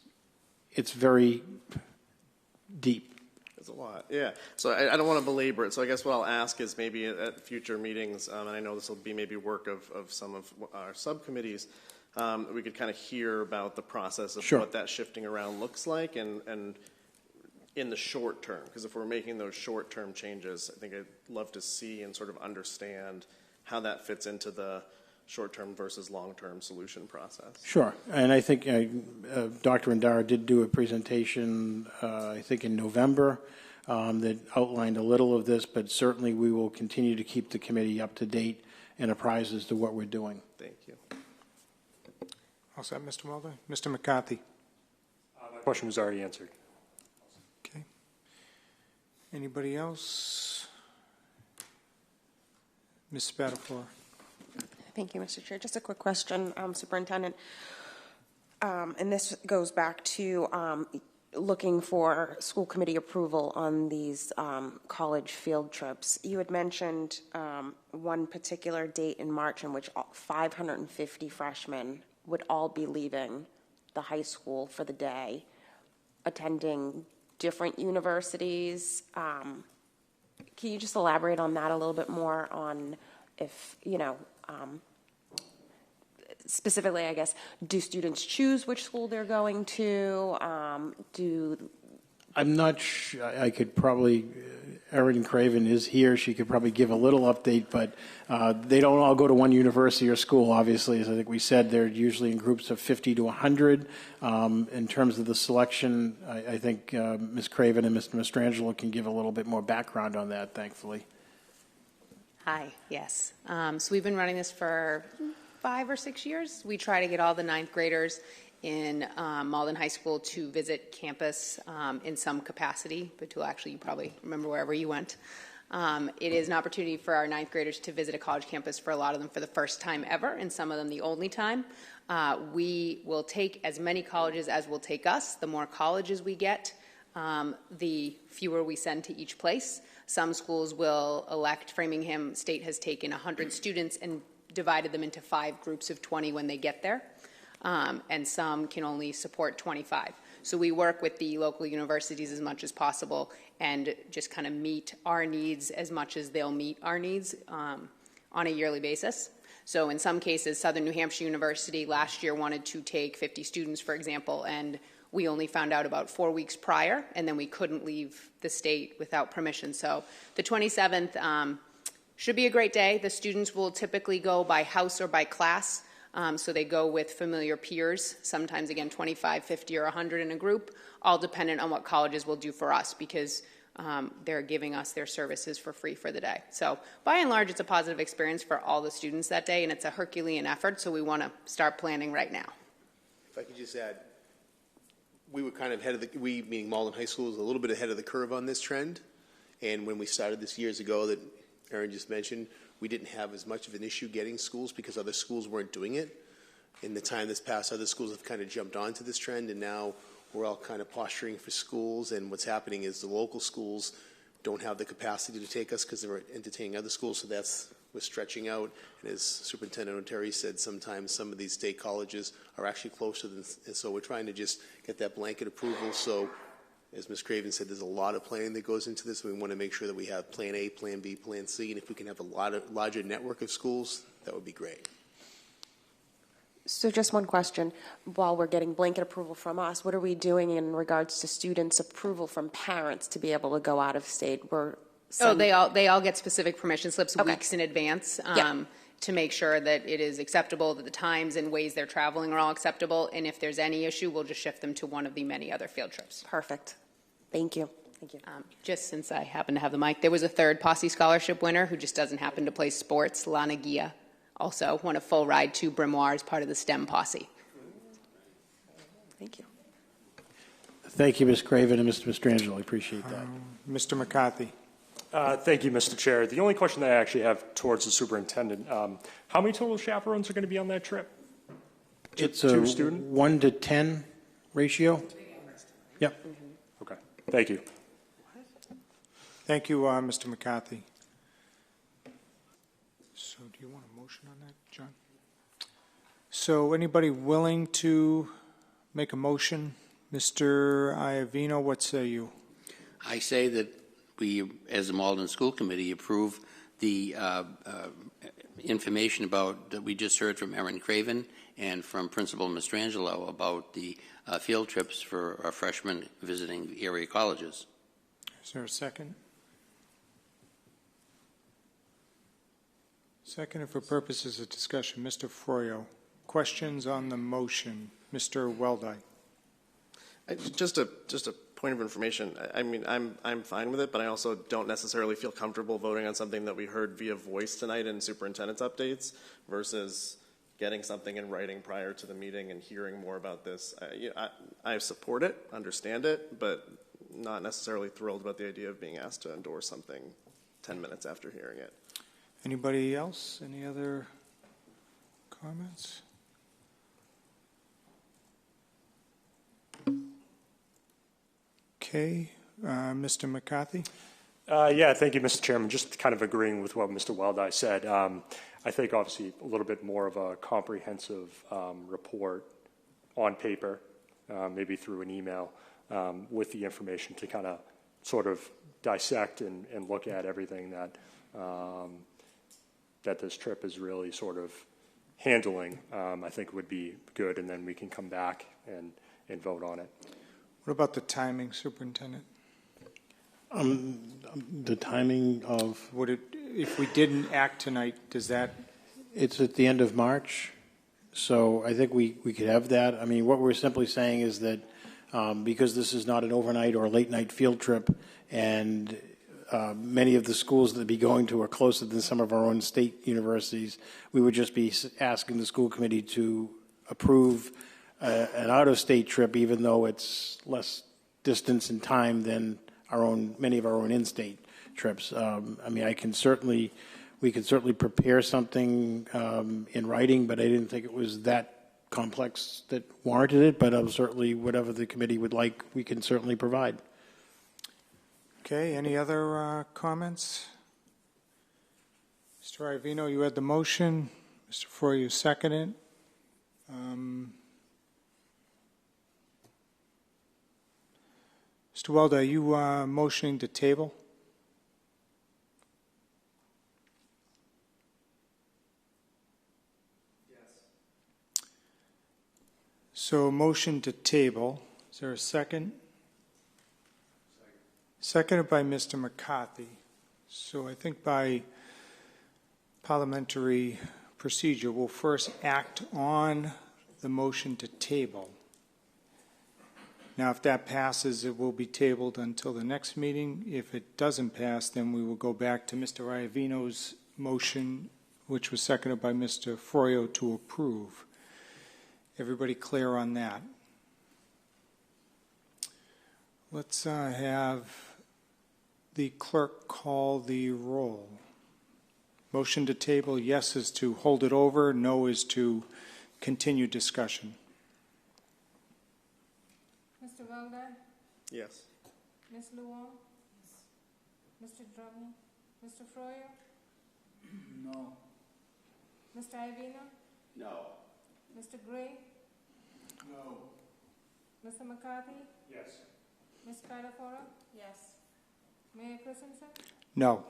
very deep. It's a lot, yeah. So I don't want to belabor it. So I guess what I'll ask is maybe at future meetings, and I know this will be maybe work of some of our subcommittees, we could kind of hear about the process of what that shifting around looks like and in the short term, because if we're making those short-term changes, I think I'd love to see and sort of understand how that fits into the short-term versus long-term solution process. Sure, and I think Dr. Indara did do a presentation, I think in November, that outlined a little of this, but certainly we will continue to keep the committee up to date and apprised as to what we're doing. Thank you. All set, Mr. Weldai. Mr. McCarthy. My question was already answered. Okay. Anybody else? Ms. Spadafora. Thank you, Mr. Chair. Just a quick question, Superintendent. And this goes back to looking for school committee approval on these college field trips. You had mentioned one particular date in March in which 550 freshmen would all be leaving the high school for the day, attending different universities. Can you just elaborate on that a little bit more on if, specifically, I guess, do students choose which school they're going to? I'm not sure. I could probably, Erin Craven is here. She could probably give a little update, but they don't all go to one university or school, obviously. As I think we said, they're usually in groups of 50 to 100. In terms of the selection, I think Ms. Craven and Mr. Mastrangelo can give a little bit more background on that, thankfully. Hi, yes. So we've been running this for 5 or 6 years. We try to get all the 9th graders in Malden High School to visit campus in some capacity, but to actually, you probably remember wherever you went. It is an opportunity for our 9th graders to visit a college campus, for a lot of them for the first time ever, and some of them the only time. We will take as many colleges as will take us. The more colleges we get, the fewer we send to each place. Some schools will elect, Framingham State has taken 100 students and divided them into 5 groups of 20 when they get there. And some can only support 25. So we work with the local universities as much as possible and just kind of meet our needs as much as they'll meet our needs on a yearly basis. So in some cases, Southern New Hampshire University last year wanted to take 50 students, for example, and we only found out about 4 weeks prior, and then we couldn't leave the state without permission. So the 27th should be a great day. The students will typically go by house or by class. So they go with familiar peers, sometimes, again, 25, 50, or 100 in a group, all dependent on what colleges will do for us because they're giving us their services for free for the day. So by and large, it's a positive experience for all the students that day, and it's a Herculean effort, so we want to start planning right now. If I could just add, we were kind of ahead of the, we, meaning Malden High School, was a little bit ahead of the curve on this trend. And when we started this years ago that Erin just mentioned, we didn't have as much of an issue getting schools because other schools weren't doing it. In the time that's passed, other schools have kind of jumped onto this trend, and now we're all kind of posturing for schools. And what's happening is the local schools don't have the capacity to take us because they're entertaining other schools, so we're stretching out. And as Superintendent O'Terry said, sometimes some of these state colleges are actually closer than, and so we're trying to just get that blanket approval. So as Ms. Craven said, there's a lot of planning that goes into this. We want to make sure that we have Plan A, Plan B, Plan C, and if we can have a larger network of schools, that would be great. So just one question. While we're getting blanket approval from us, what are we doing in regards to students' approval from parents to be able to go out of state? They all get specific permission slips weeks in advance to make sure that it is acceptable, that the times and ways they're traveling are all acceptable, and if there's any issue, we'll just shift them to one of the many other field trips. Perfect. Thank you. Thank you. Just since I happen to have the mic, there was a third Posse Scholarship winner who just doesn't happen to play sports, Lana Gia. Also won a full ride to Brimoire as part of the STEM posse. Thank you. Thank you, Ms. Craven and Mr. Mastrangelo. I appreciate that. Mr. McCarthy. Thank you, Mr. Chair. The only question that I actually have towards the superintendent, how many total chaperones are going to be on that trip? It's a 1 to 10 ratio. Yep. Okay. Thank you. Thank you, Mr. McCarthy. So do you want a motion on that, John? So anybody willing to make a motion? Mr. Iavino, what say you? I say that we, as the Malden School Committee, approve the information about that we just heard from Erin Craven and from Principal Mastrangelo about the field trips for our freshmen visiting area colleges. Is there a second? Second, for purposes of discussion, Mr. Froyo. Questions on the motion? Mr. Weldai. Just a point of information. I mean, I'm fine with it, but I also don't necessarily feel comfortable voting on something that we heard via voice tonight in superintendent's updates versus getting something in writing prior to the meeting and hearing more about this. I support it, understand it, but not necessarily thrilled about the idea of being asked to endorse something 10 minutes after hearing it. Anybody else? Any other comments? Okay, Mr. McCarthy? Yeah, thank you, Mr. Chairman. Just kind of agreeing with what Mr. Weldai said. I think obviously a little bit more of a comprehensive report on paper, maybe through an email, with the information to kind of sort of dissect and look at everything that that this trip is really sort of handling, I think would be good, and then we can come back and vote on it. What about the timing, Superintendent? The timing of... Would it, if we didn't act tonight, does that... It's at the end of March, so I think we could have that. I mean, what we're simply saying is that because this is not an overnight or a late night field trip, and many of the schools that we'll be going to are closer than some of our own state universities, we would just be asking the school committee to approve an out-of-state trip, even though it's less distance and time than many of our own in-state trips. I mean, we can certainly prepare something in writing, but I didn't think it was that complex that warranted it. But certainly, whatever the committee would like, we can certainly provide. Okay. Any other comments? Mr. Iavino, you had the motion. Mr. Froy, you seconded. Mr. Weldai, are you motioning to table? Yes. So motion to table. Is there a second? Seconded by Mr. McCarthy. So I think by parliamentary procedure, we'll first act on the motion to table. Now, if that passes, it will be tabled until the next meeting. If it doesn't pass, then we will go back to Mr. Iavino's motion, which was seconded by Mr. Froyo, to approve. Everybody clear on that? Let's have the clerk call the roll. Motion to table, yes is to hold it over, no is to continue discussion. Mr. Weldai? Yes. Ms. Luong? Mr. Drummond? Mr. Froyo? No. Mr. Ivino? No. Mr. Gray? No. Mr. McCarthy? Yes. Ms. Spadafora? Yes. Mayor Christensen? No.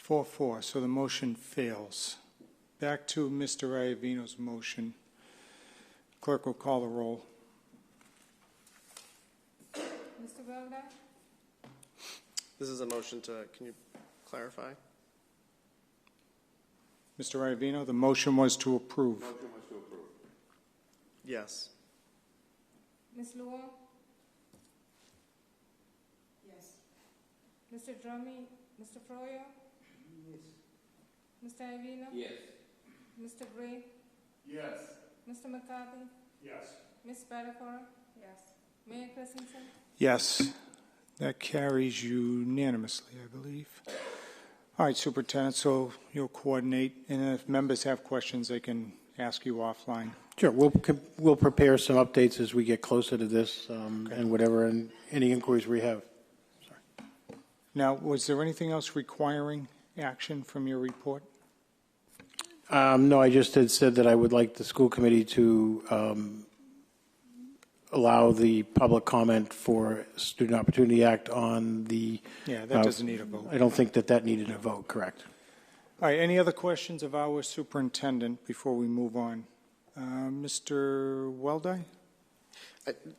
4-4, so the motion fails. Back to Mr. Iavino's motion. Clerk will call the roll. Mr. Weldai? This is a motion to, can you clarify? Mr. Iavino, the motion was to approve. Motion was to approve. Yes. Ms. Luong? Yes. Mr. Drummond? Mr. Froyo? Yes. Mr. Ivino? Yes. Mr. Gray? Yes. Mr. McCarthy? Yes. Ms. Spadafora? Yes. Mayor Christensen? Yes, that carries unanimously, I believe. All right, Superintendent, so you'll coordinate, and if members have questions, they can ask you offline. Sure, we'll prepare some updates as we get closer to this and whatever, and any inquiries we have. Now, was there anything else requiring action from your report? No, I just had said that I would like the school committee to allow the public comment for Student Opportunity Act on the... Yeah, that doesn't need a vote. I don't think that needed a vote, correct. All right, any other questions of our superintendent before we move on? Mr. Weldai?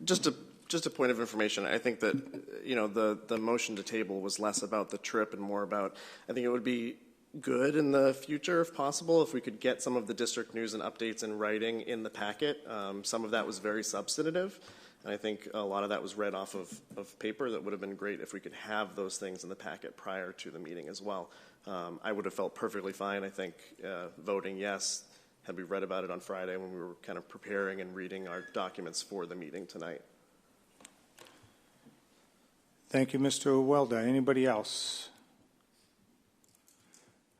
Just a point of information. I think that, the motion to table was less about the trip and more about, I think it would be good in the future, if possible, if we could get some of the district news and updates in writing in the packet. Some of that was very substantive, and I think a lot of that was read off of paper. That would have been great if we could have those things in the packet prior to the meeting as well. I would have felt perfectly fine, I think, voting yes, had we read about it on Friday when we were kind of preparing and reading our documents for the meeting tonight. Thank you, Mr. Weldai. Anybody else?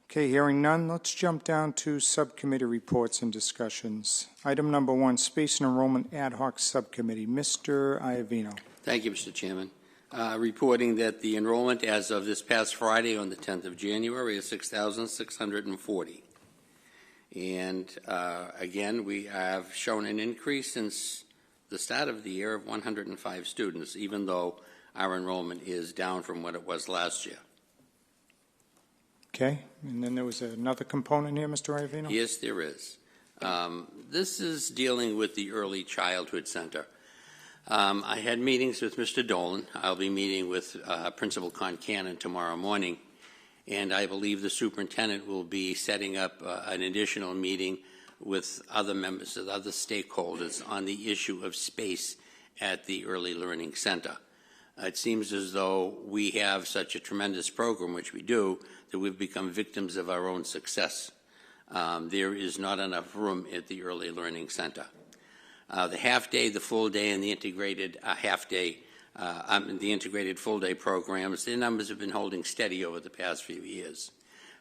Okay, hearing none, let's jump down to subcommittee reports and discussions. Item number 1, Space and Enrollment Ad Hoc Subcommittee. Mr. Iavino. Thank you, Mr. Chairman. Reporting that the enrollment as of this past Friday on the 10th of January is 6,640. And again, we have shown an increase since the start of the year of 105 students, even though our enrollment is down from what it was last year. Okay, and then there was another component here, Mr. Iavino? Yes, there is. This is dealing with the Early Childhood Center. I had meetings with Mr. Dolan. I'll be meeting with Principal Concannon tomorrow morning, and I believe the superintendent will be setting up an additional meeting with other members of other stakeholders on the issue of space at the Early Learning Center. It seems as though we have such a tremendous program, which we do, that we've become victims of our own success. There is not enough room at the Early Learning Center. The half-day, the full-day, and the integrated half-day, the integrated full-day programs, their numbers have been holding steady over the past few years.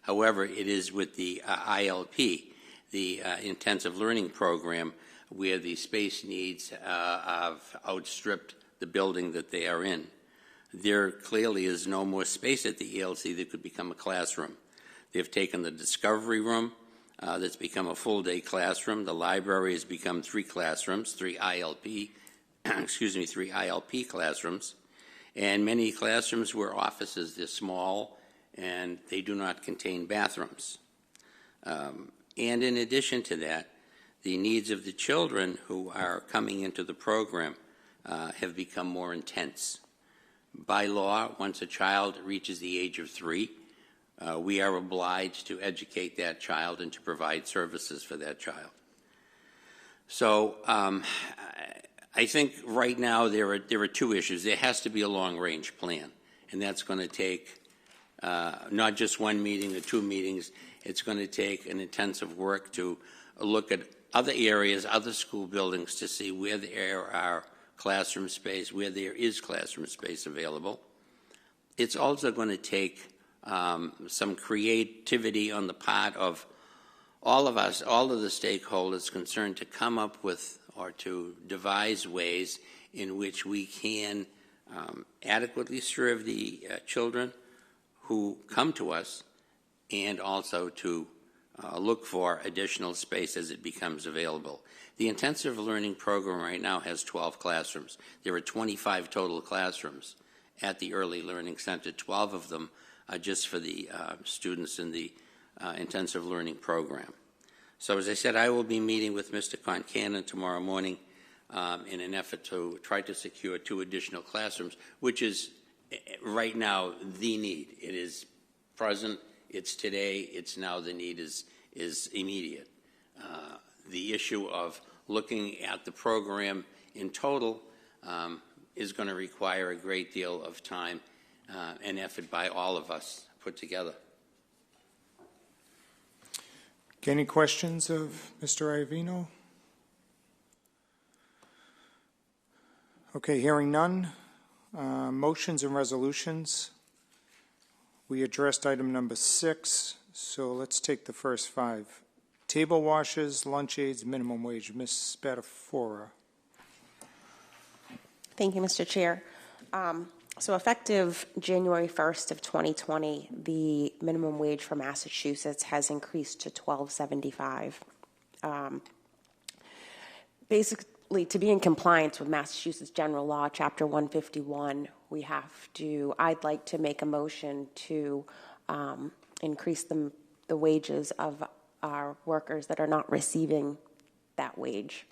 However, it is with the ILP, the Intensive Learning Program, where the space needs have outstripped the building that they are in. There clearly is no more space at the ELC that could become a classroom. They've taken the discovery room that's become a full-day classroom. The library has become 3 classrooms, 3 ILP, 3 ILP classrooms, and many classrooms were offices. They're small and they do not contain bathrooms. And in addition to that, the needs of the children who are coming into the program have become more intense. By law, once a child reaches the age of 3, we are obliged to educate that child and to provide services for that child. So I think right now there are 2 issues. There has to be a long-range plan, and that's going to take not just 1 meeting or 2 meetings. It's going to take an intensive work to look at other areas, other school buildings, to see where there are classroom space, where there is classroom space available. It's also going to take some creativity on the part of all of us, all of the stakeholders concerned, to come up with or to devise ways in which we can adequately serve the children who come to us, and also to look for additional space as it becomes available. The intensive learning program right now has 12 classrooms. There are 25 total classrooms at the Early Learning Center. 12 of them are just for the students in the intensive learning program. So as I said, I will be meeting with Mr. Concanon tomorrow morning in an effort to try to secure 2 additional classrooms, which is right now the need. It is present, it's today, it's now. The need is immediate. The issue of looking at the program in total is going to require a great deal of time and effort by all of us put together. Any questions of Mr. Iovino? Okay, hearing none. Motions and resolutions. We addressed item number 6, so let's take the first 5. Table washers, lunch aides, minimum wage. Ms. Spadafora. Thank you, Mr. Chair. So effective January 1st of 2020, the minimum wage for Massachusetts has increased to $12.75. Basically, to be in compliance with Massachusetts General Law, Chapter 151, I'd like to make a motion to increase the wages of our workers that are not receiving that wage.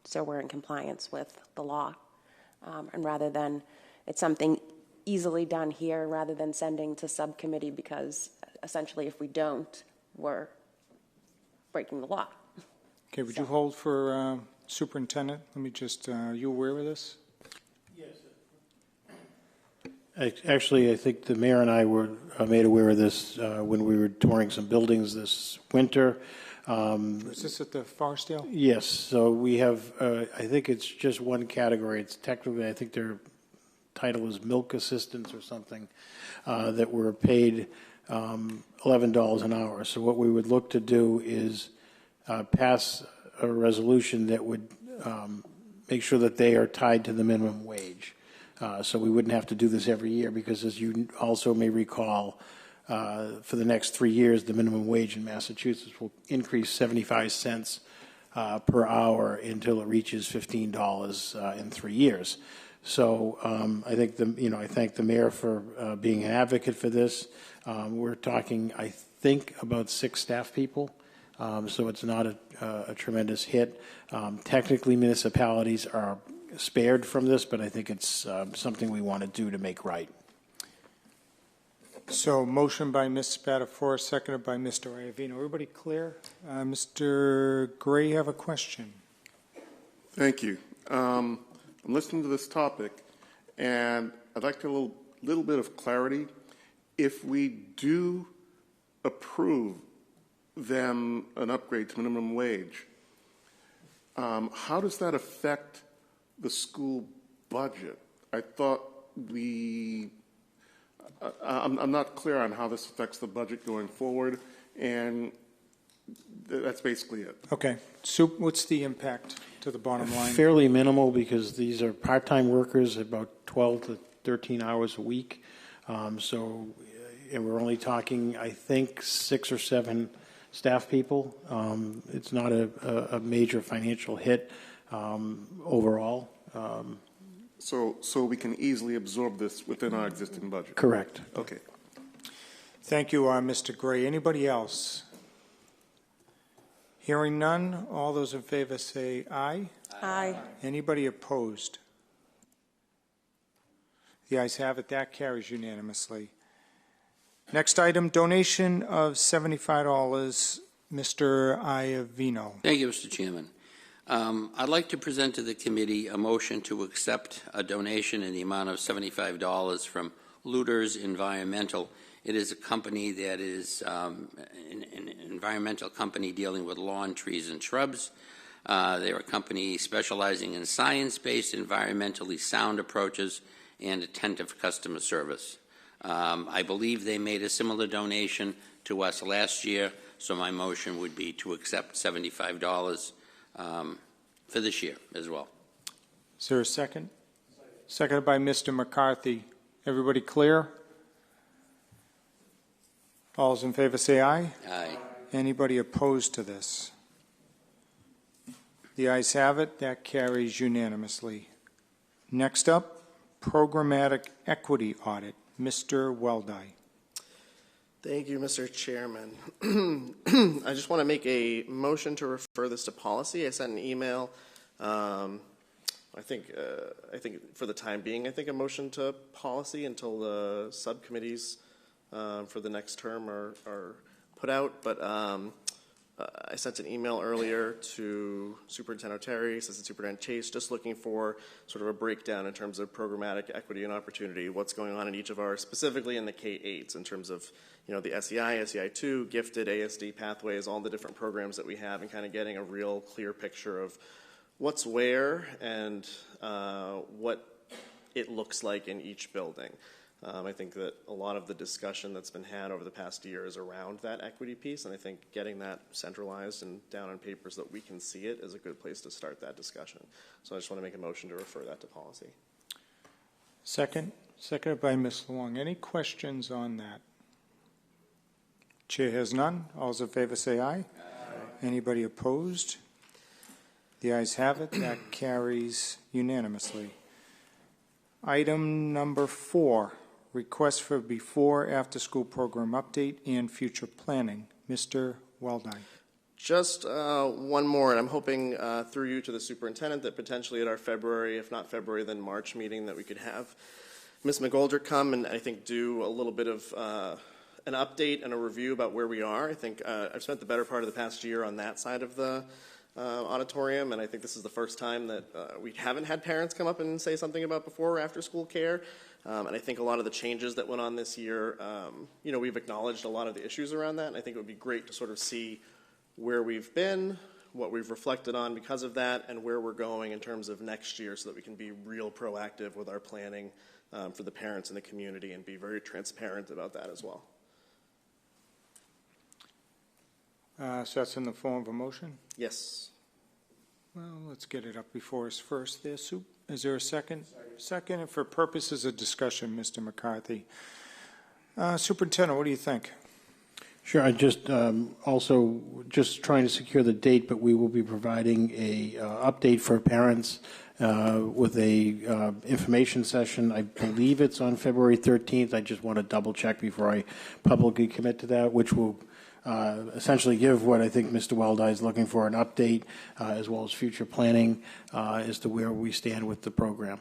So we're in compliance with the law. And rather than, it's something easily done here rather than sending to subcommittee, because essentially if we don't, we're breaking the law. Okay, would you hold for Superintendent? Let me just, are you aware of this? Actually, I think the mayor and I were made aware of this when we were touring some buildings this winter. Is this at the Forestdale? Yes. So we have, I think it's just one category. It's technically, I think their title is milk assistants or something, that were paid $11 an hour. So what we would look to do is pass a resolution that would make sure that they are tied to the minimum wage. So we wouldn't have to do this every year, because as you also may recall, for the next 3 years, the minimum wage in Massachusetts will increase 75 cents per hour until it reaches $15 in 3 years. So I think I thank the mayor for being an advocate for this. We're talking, I think, about 6 staff people. So it's not a tremendous hit. Technically, municipalities are spared from this, but I think it's something we want to do to make right. So motion by Ms. Spadafora, seconded by Mr. Iovino. Everybody clear? Mr. Gray, you have a question. Thank you. I'm listening to this topic, and I'd like a little bit of clarity. If we do approve them an upgrade to minimum wage, how does that affect the school budget? I thought I'm not clear on how this affects the budget going forward, and that's basically it. Okay. What's the impact to the bottom line? Fairly minimal, because these are part-time workers, about 12 to 13 hours a week. And we're only talking, I think, 6 or 7 staff people. It's not a major financial hit overall. So we can easily absorb this within our existing budget? Correct. Okay. Thank you, Mr. Gray. Anybody else? Hearing none, all those in favor say aye. Aye. Anybody opposed? The ayes have it. That carries unanimously. Next item, donation of $75. Mr. Iovino. Thank you, Mr. Chairman. I'd like to present to the committee a motion to accept a donation in the amount of $75 from Looters Environmental. It is a company that is an environmental company dealing with lawn, trees, and shrubs. They're a company specializing in science-based, environmentally sound approaches and attentive customer service. I believe they made a similar donation to us last year, so my motion would be to accept $75 for this year as well. Is there a second? Seconded by Mr. McCarthy. Everybody clear? All those in favor say aye. Aye. Anybody opposed to this? The ayes have it. That carries unanimously. Next up, Programmatic Equity Audit. Mr. Weldai. Thank you, Mr. Chairman. I just want to make a motion to refer this to policy. I sent an email. I think for the time being, I think a motion to policy until the subcommittees for the next term are put out. But I sent an email earlier to Superintendent Terry, Assistant Superintendent Chase, just looking for sort of a breakdown in terms of programmatic equity and opportunity, what's going on in each of our, specifically in the K-8s, in terms of, you know, the SEI, SEI2, gifted, ASD pathways, all the different programs that we have, and kind of getting a real clear picture of what's where and what it looks like in each building. I think that a lot of the discussion that's been had over the past year is around that equity piece, and I think getting that centralized and down on paper so that we can see it is a good place to start that discussion. So I just want to make a motion to refer that to policy. Second? Seconded by Ms. Luong. Any questions on that? Chair has none. All those in favor say aye. Aye. Anybody opposed? The ayes have it. That carries unanimously. Item number 4, request for before-after-school program update and future planning. Mr. Weldai. Just one more, and I'm hoping through you to the superintendent that potentially at our February, if not February, then March meeting that we could have Ms. McGoldrick come and I think do a little bit of an update and a review about where we are. I think I've spent the better part of the past year on that side of the auditorium, and I think this is the first time that we haven't had parents come up and say something about before or after school care. And I think a lot of the changes that went on this year, you know, we've acknowledged a lot of the issues around that, and I think it would be great to sort of see where we've been, what we've reflected on because of that, and where we're going in terms of next year so that we can be real proactive with our planning for the parents in the community and be very transparent about that as well. So that's in the form of a motion? Yes. Well, let's get it up before us first there, Soup. Is there a second? Second, and for purposes of discussion, Mr. McCarthy. Superintendent, what do you think? Sure. I just also just trying to secure the date, but we will be providing a update for parents with a information session. I believe it's on February 13th. I just want to double check before I publicly commit to that, which will essentially give what I think Mr. Weldai is looking for, an update as well as future planning as to where we stand with the program.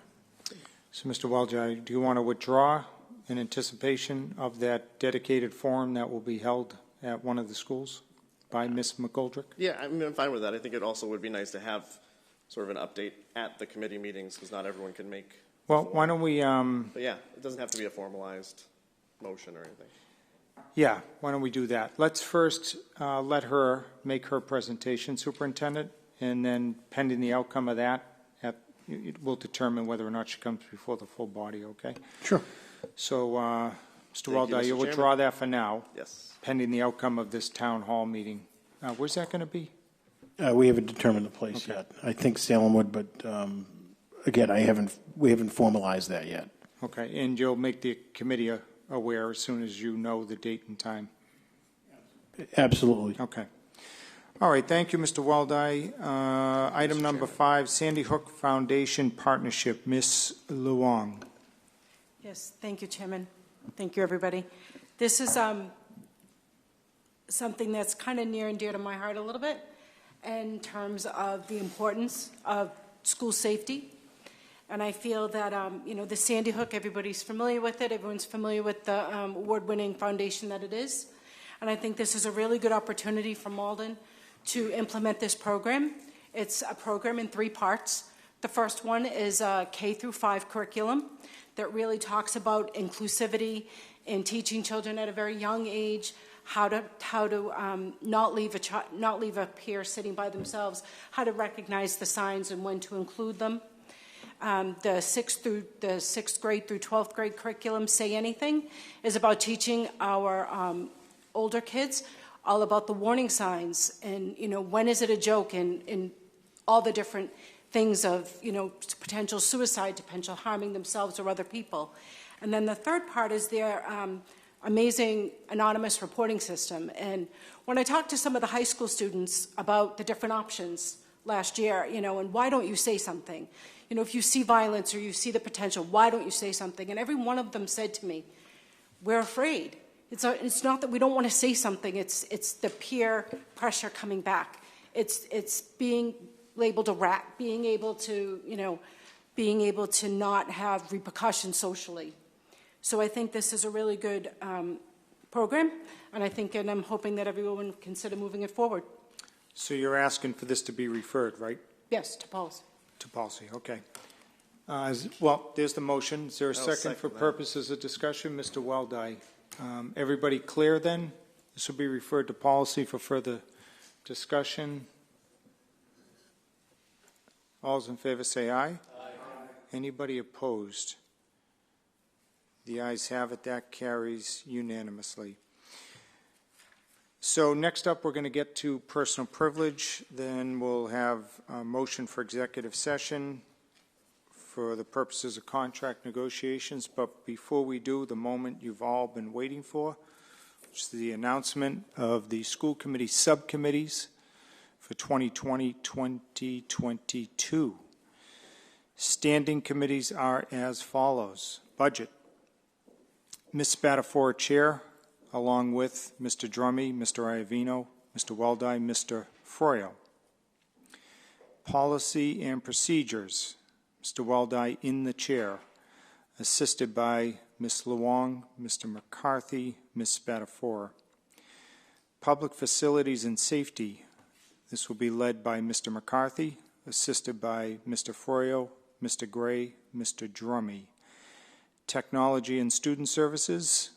So, Mr. Weldai, do you want to withdraw in anticipation of that dedicated forum that will be held at one of the schools by Ms. McGoldrick? Yeah, I mean, I'm fine with that. I think it also would be nice to have sort of an update at the committee meetings because not everyone can make. Well, why don't we? But yeah, it doesn't have to be a formalized motion or anything. Yeah, why don't we do that? Let's first let her make her presentation, Superintendent, and then pending the outcome of that, we'll determine whether or not she comes before the full body, okay? Sure. So, Mr. Weldai, you'll withdraw that for now. Yes. Pending the outcome of this town hall meeting. Where's that going to be? We haven't determined the place yet. I think Salem would, but again, we haven't formalized that yet. Okay, and you'll make the committee aware as soon as you know the date and time? Absolutely. Okay. All right, thank you, Mr. Weldai. Item number 5, Sandy Hook Foundation Partnership. Ms. Luong. Yes, thank you, Chairman. Thank you, everybody. This is something that's kind of near and dear to my heart a little bit in terms of the importance of school safety. And I feel that, you know, the Sandy Hook, everybody's familiar with it. Everyone's familiar with the award-winning foundation that it is. And I think this is a really good opportunity for Malden to implement this program. It's a program in 3 parts. The first one is a K-5 curriculum that really talks about inclusivity in teaching children at a very young age, how to not leave a peer sitting by themselves, how to recognize the signs and when to include them. The 6th grade through 12th grade curriculum, Say Anything, is about teaching our older kids all about the warning signs and, you know, when is it a joke and all the different things of, potential suicide, potential harming themselves or other people. And then the third part is their amazing anonymous reporting system. And when I talked to some of the high school students about the different options last year, and why don't you say something? If you see violence or you see the potential, why don't you say something? And every one of them said to me, we're afraid. It's not that we don't want to say something, it's the peer pressure coming back. It's being labeled a rat, being able to not have repercussions socially. So I think this is a really good program, and I'm hoping that everyone will consider moving it forward. So you're asking for this to be referred, right? Yes, to policy. To policy, okay. Well, there's the motion. Is there a second for purposes of discussion? Mr. Weldai. Everybody clear then? This will be referred to policy for further discussion. All those in favor say aye. Aye. Anybody opposed? The ayes have it. That carries unanimously. So next up, we're going to get to personal privilege. Then we'll have a motion for executive session for the purposes of contract negotiations. But before we do, the moment you've all been waiting for, which is the announcement of the school committee subcommittees for 2020-2022. Standing committees are as follows. Budget. Ms. Spadafora, Chair, along with Mr. Drummy, Mr. Iovino, Mr. Weldai, Mr. Froyo. Policy and Procedures. Mr. Weldai in the chair, assisted by Ms. Luong, Mr. McCarthy, Ms. Spadafora. Public Facilities and Safety. This will be led by Mr. McCarthy, assisted by Mr. Froyo, Mr. Gray, Mr. Drummy. Technology and Student Services.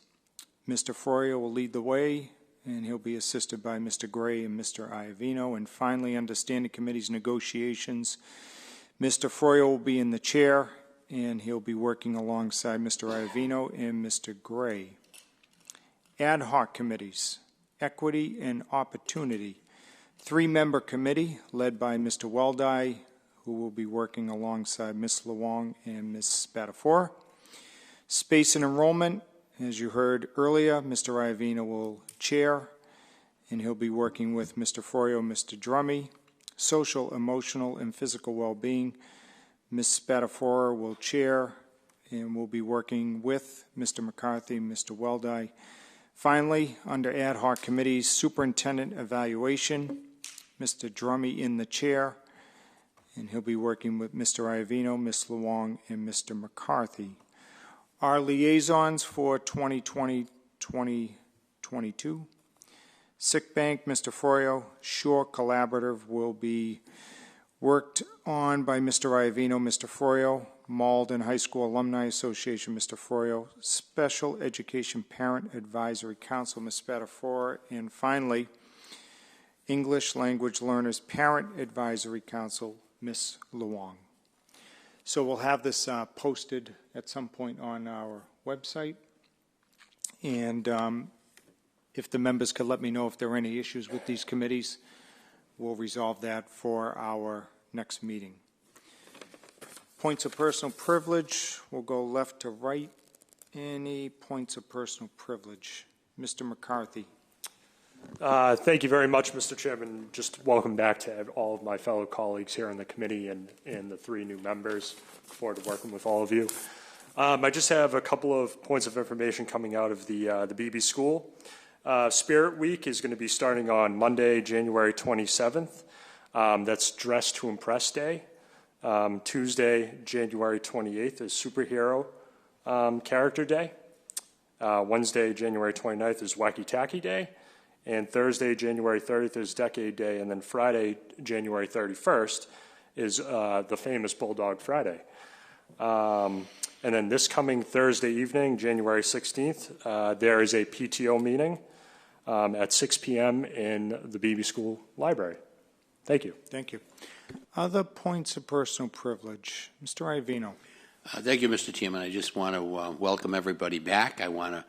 Mr. Froyo will lead the way, and he'll be assisted by Mr. Gray and Mr. Iovino. And finally, under Standing Committee's negotiations, Mr. Froyo will be in the chair, and he'll be working alongside Mr. Iovino and Mr. Gray. Ad hoc committees, Equity and Opportunity. 3-member committee led by Mr. Weldai, who will be working alongside Ms. Luong and Ms. Spadafora. Space and Enrollment, as you heard earlier, Mr. Iovino will chair, and he'll be working with Mr. Froyo, Mr. Drummy. Social, Emotional, and Physical Well-Being, Ms. Spadafora will chair, and will be working with Mr. McCarthy, Mr. Weldai. Finally, under ad hoc committees, Superintendent Evaluation, Mr. Drummy in the chair, and he'll be working with Mr. Iovino, Ms. Luong, and Mr. McCarthy. Our liaisons for 2020-2022. Sick Bank, Mr. Froyo. Shore Collaborative will be worked on by Mr. Iovino, Mr. Froyo. Malden High School Alumni Association, Mr. Froyo. Special Education Parent Advisory Council, Ms. Spadafora. And finally, English Language Learners Parent Advisory Council, Ms. Luong. So we'll have this posted at some point on our website. And if the members could let me know if there are any issues with these committees, we'll resolve that for our next meeting. Points of personal privilege, we'll go left to right. Any points of personal privilege? Mr. McCarthy. Thank you very much, Mr. Chairman. Just welcome back to all of my fellow colleagues here in the committee and the 3 new members. Look forward to working with all of you. I just have a couple of points of information coming out of the BB School. Spirit Week is going to be starting on Monday, January 27th. That's Dress to Impress Day. Tuesday, January 28th is Superhero Character Day. Wednesday, January 29th is Wacky Tacky Day. And Thursday, January 30th is Decade Day. And then Friday, January 31st is the famous Bulldog Friday. And then this coming Thursday evening, January 16th, there is a PTO meeting at 6 p.m. in the BB School Library. Thank you. Thank you. Other points of personal privilege. Mr. Iovino. Thank you, Mr. Chairman. I just want to welcome everybody back. I want to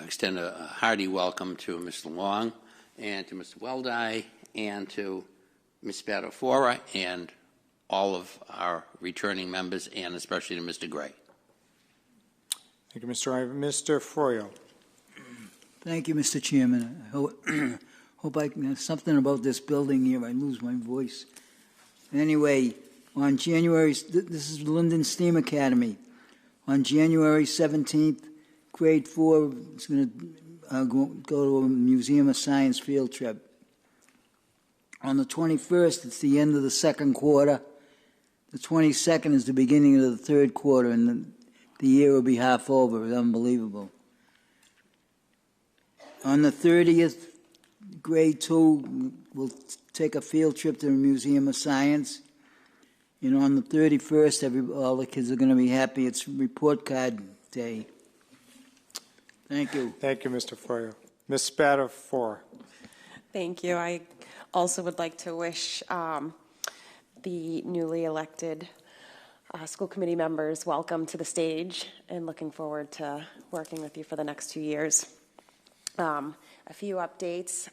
extend a hearty welcome to Mr. Luong and to Mr. Weldai and to Ms. Spadafora and all of our returning members and especially to Mr. Gray. Thank you, Mr. Ivan. Mr. Froyo. Thank you, Mr. Chairman. I hope I can have something about this building here. I lose my voice. Anyway, on January, this is Linden STEAM Academy. On January 17th, grade 4 is going to go to a Museum of Science field trip. On the 21st, it's the end of the second quarter. The 22nd is the beginning of the third quarter, and the year will be half over. It's unbelievable. On the 30th, grade 2 will take a field trip to the Museum of Science. And on the 31st, all the kids are going to be happy. It's report card day. Thank you. Thank you, Mr. Froyo. Ms. Spadafora. Thank you. I also would like to wish the newly elected school committee members welcome to the stage and looking forward to working with you for the next 2 years. A few updates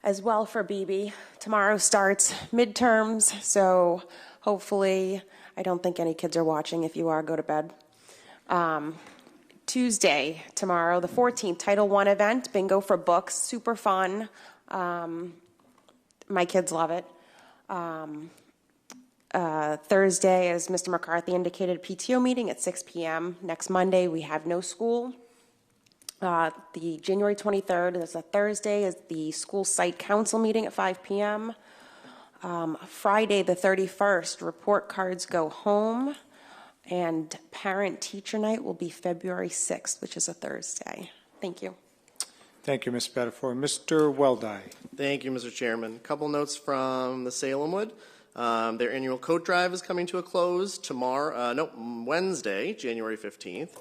as well for BB. Tomorrow starts midterms, so hopefully, I don't think any kids are watching. If you are, go to bed. Tuesday, tomorrow, the 14th, Title I event, bingo for books, super fun. My kids love it. Thursday, as Mr. McCarthy indicated, PTO meeting at 6 p.m. Next Monday, we have no school. The January 23rd, is a Thursday, is the school site council meeting at 5 p.m. Friday, the 31st, report cards go home. And parent-teacher night will be February 6th, which is a Thursday. Thank you. Thank you, Ms. Spadafora. Mr. Weldai. Thank you, Mr. Chairman. A couple notes from the Salemwood. Their annual coat drive is coming to a close Wednesday, January 15th.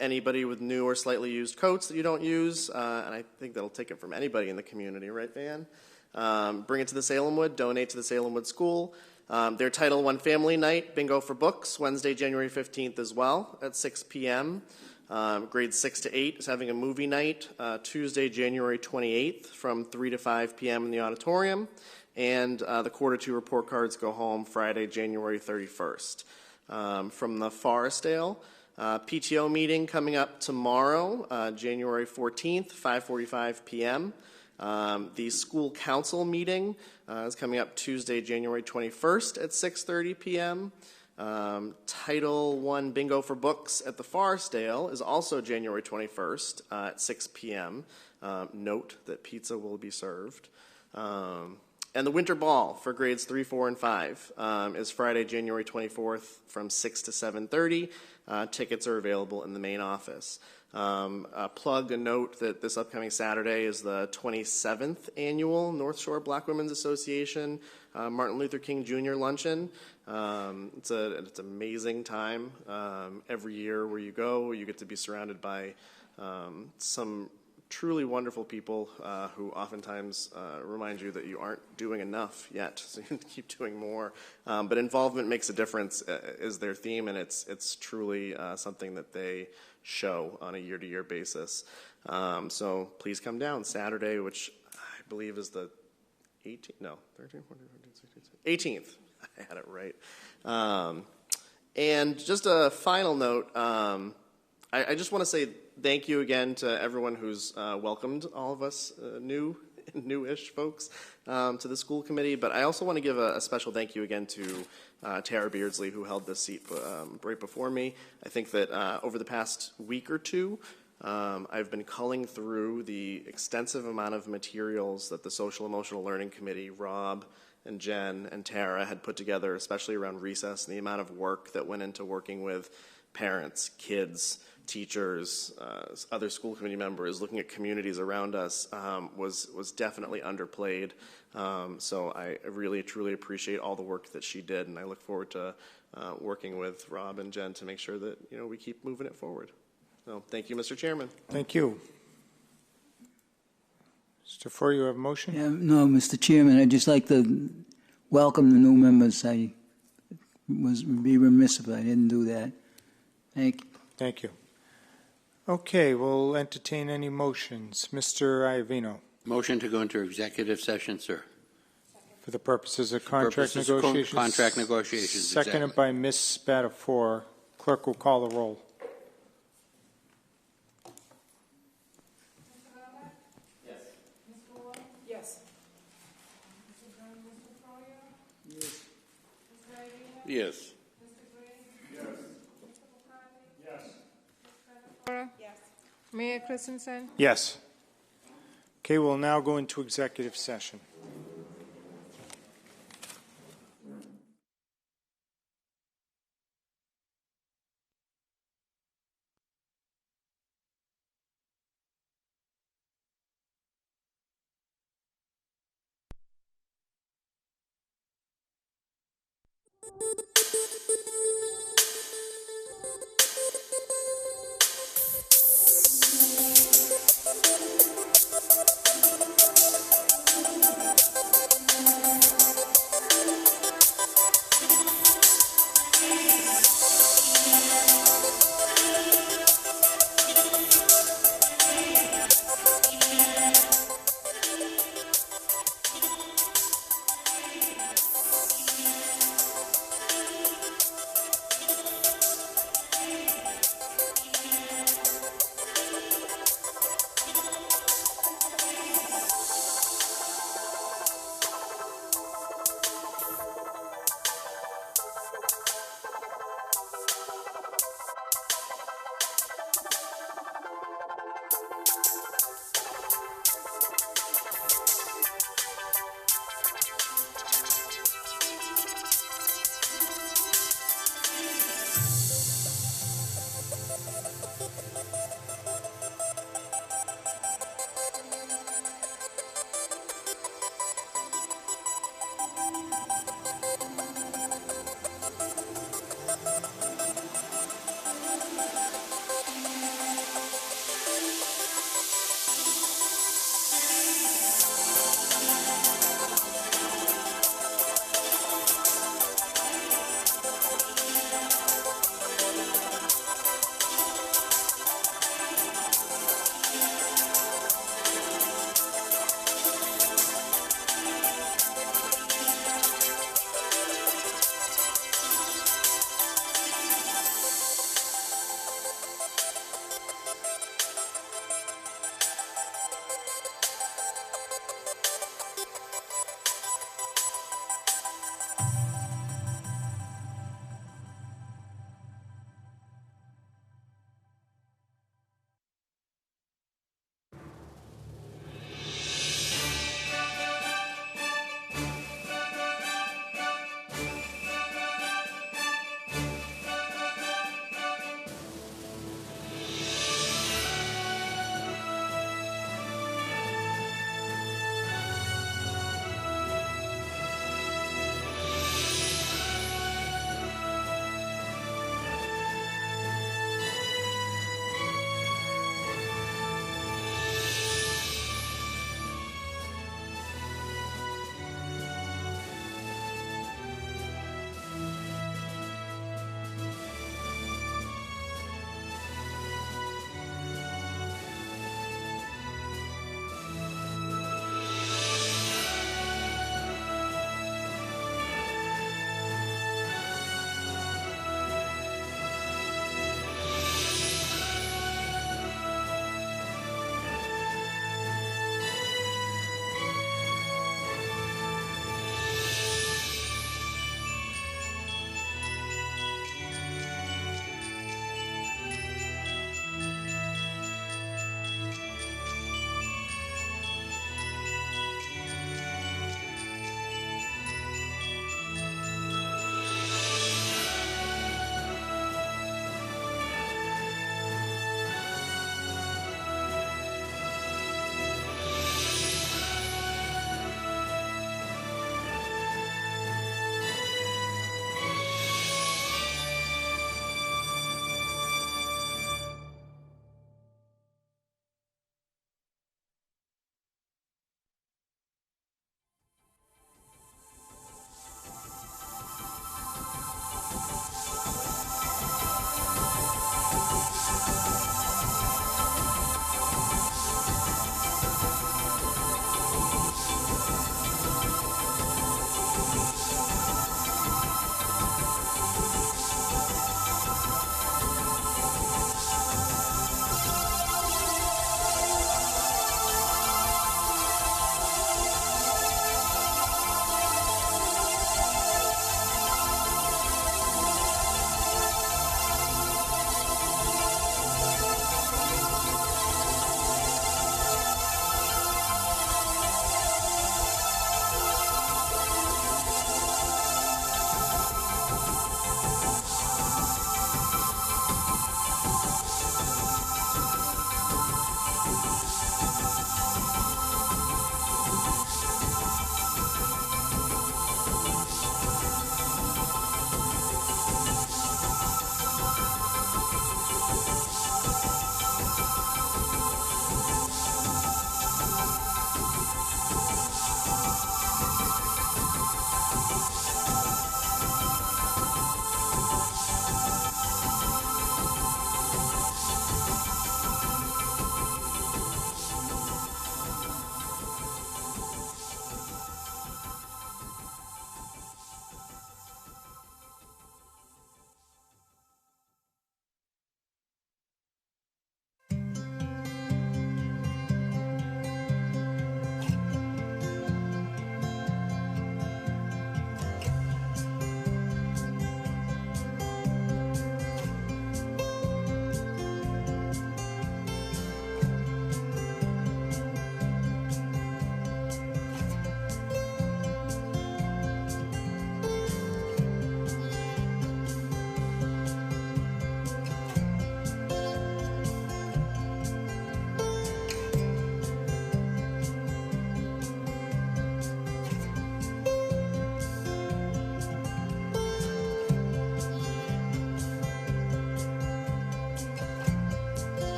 Anybody with new or slightly used coats that you don't use, and I think that'll take it from anybody in the community, right, Van? Bring it to the Salemwood, donate to the Salemwood School. Their Title I Family Night, bingo for books, Wednesday, January 15th as well at 6 p.m. Grades 6 to 8 is having a movie night, Tuesday, January 28th from 3 to 5 p.m. in the auditorium. And the quarter 2 report cards go home Friday, January 31st. From the Forestdale, PTO meeting coming up tomorrow, January 14th, 5:45 p.m. The school council meeting is coming up Tuesday, January 21st at 6:30 p.m. Title I bingo for books at the Forestdale is also January 21st at 6 p.m. Note that pizza will be served. And the winter ball for grades 3, 4, and 5 is Friday, January 24th from 6 to 7:30. Tickets are available in the main office. Plug a note that this upcoming Saturday is the 27th annual North Shore Black Women's Association Martin Luther King Jr. Luncheon. It's an amazing time every year where you go. You get to be surrounded by some truly wonderful people who oftentimes remind you that you aren't doing enough yet, so you have to keep doing more. But involvement makes a difference is their theme, and it's truly something that they show on a year-to-year basis. So please come down Saturday, which I believe is the 18th, no, 13th, 14th, 18th. I had it right. And just a final note, I just want to say thank you again to everyone who's welcomed all of us new-ish folks to the school committee, but I also want to give a special thank you again to Tara Beardsley, who held this seat right before me. I think that over the past week or two, I've been culling through the extensive amount of materials that the Social Emotional Learning Committee, Rob and Jen and Tara, had put together, especially around recess, and the amount of work that went into working with parents, kids, teachers, other school committee members, looking at communities around us was definitely underplayed. So I really, truly appreciate all the work that she did, and I look forward to working with Rob and Jen to make sure that we keep moving it forward. So thank you, Mr. Chairman. Thank you. Mr. Furr, you have a motion? Yeah, no, Mr. Chairman, I'd just like to welcome the new members. I would be remiss if I didn't do that. Thank you. Thank you. Okay, we'll entertain any motions. Mr. Iovino. Motion to go into executive session, sir. For the purposes of For contract purposes of negotiations. contract negotiations, Seconded exactly. by Ms. Spadafora. Clerk will call the roll. Yes. Yes. Mayor Christensen? Yes. Okay, we'll now go into executive session.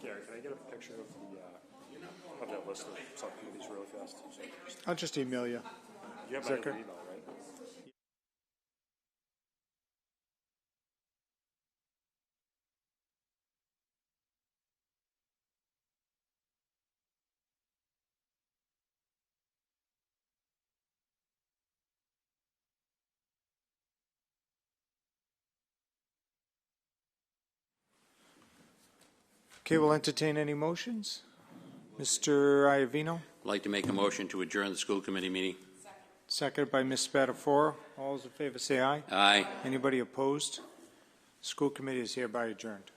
Gary, can I get a picture of that list of subcommittees really fast? I'll just email you. You have Is my that other good? email, right? Okay, we'll entertain any motions. Mr. Iavino, I'd like to make a motion to adjourn the school committee meeting. seconded by Ms. Spadafora. All those in favor say aye. Aye. Anybody opposed? School committee is hereby adjourned.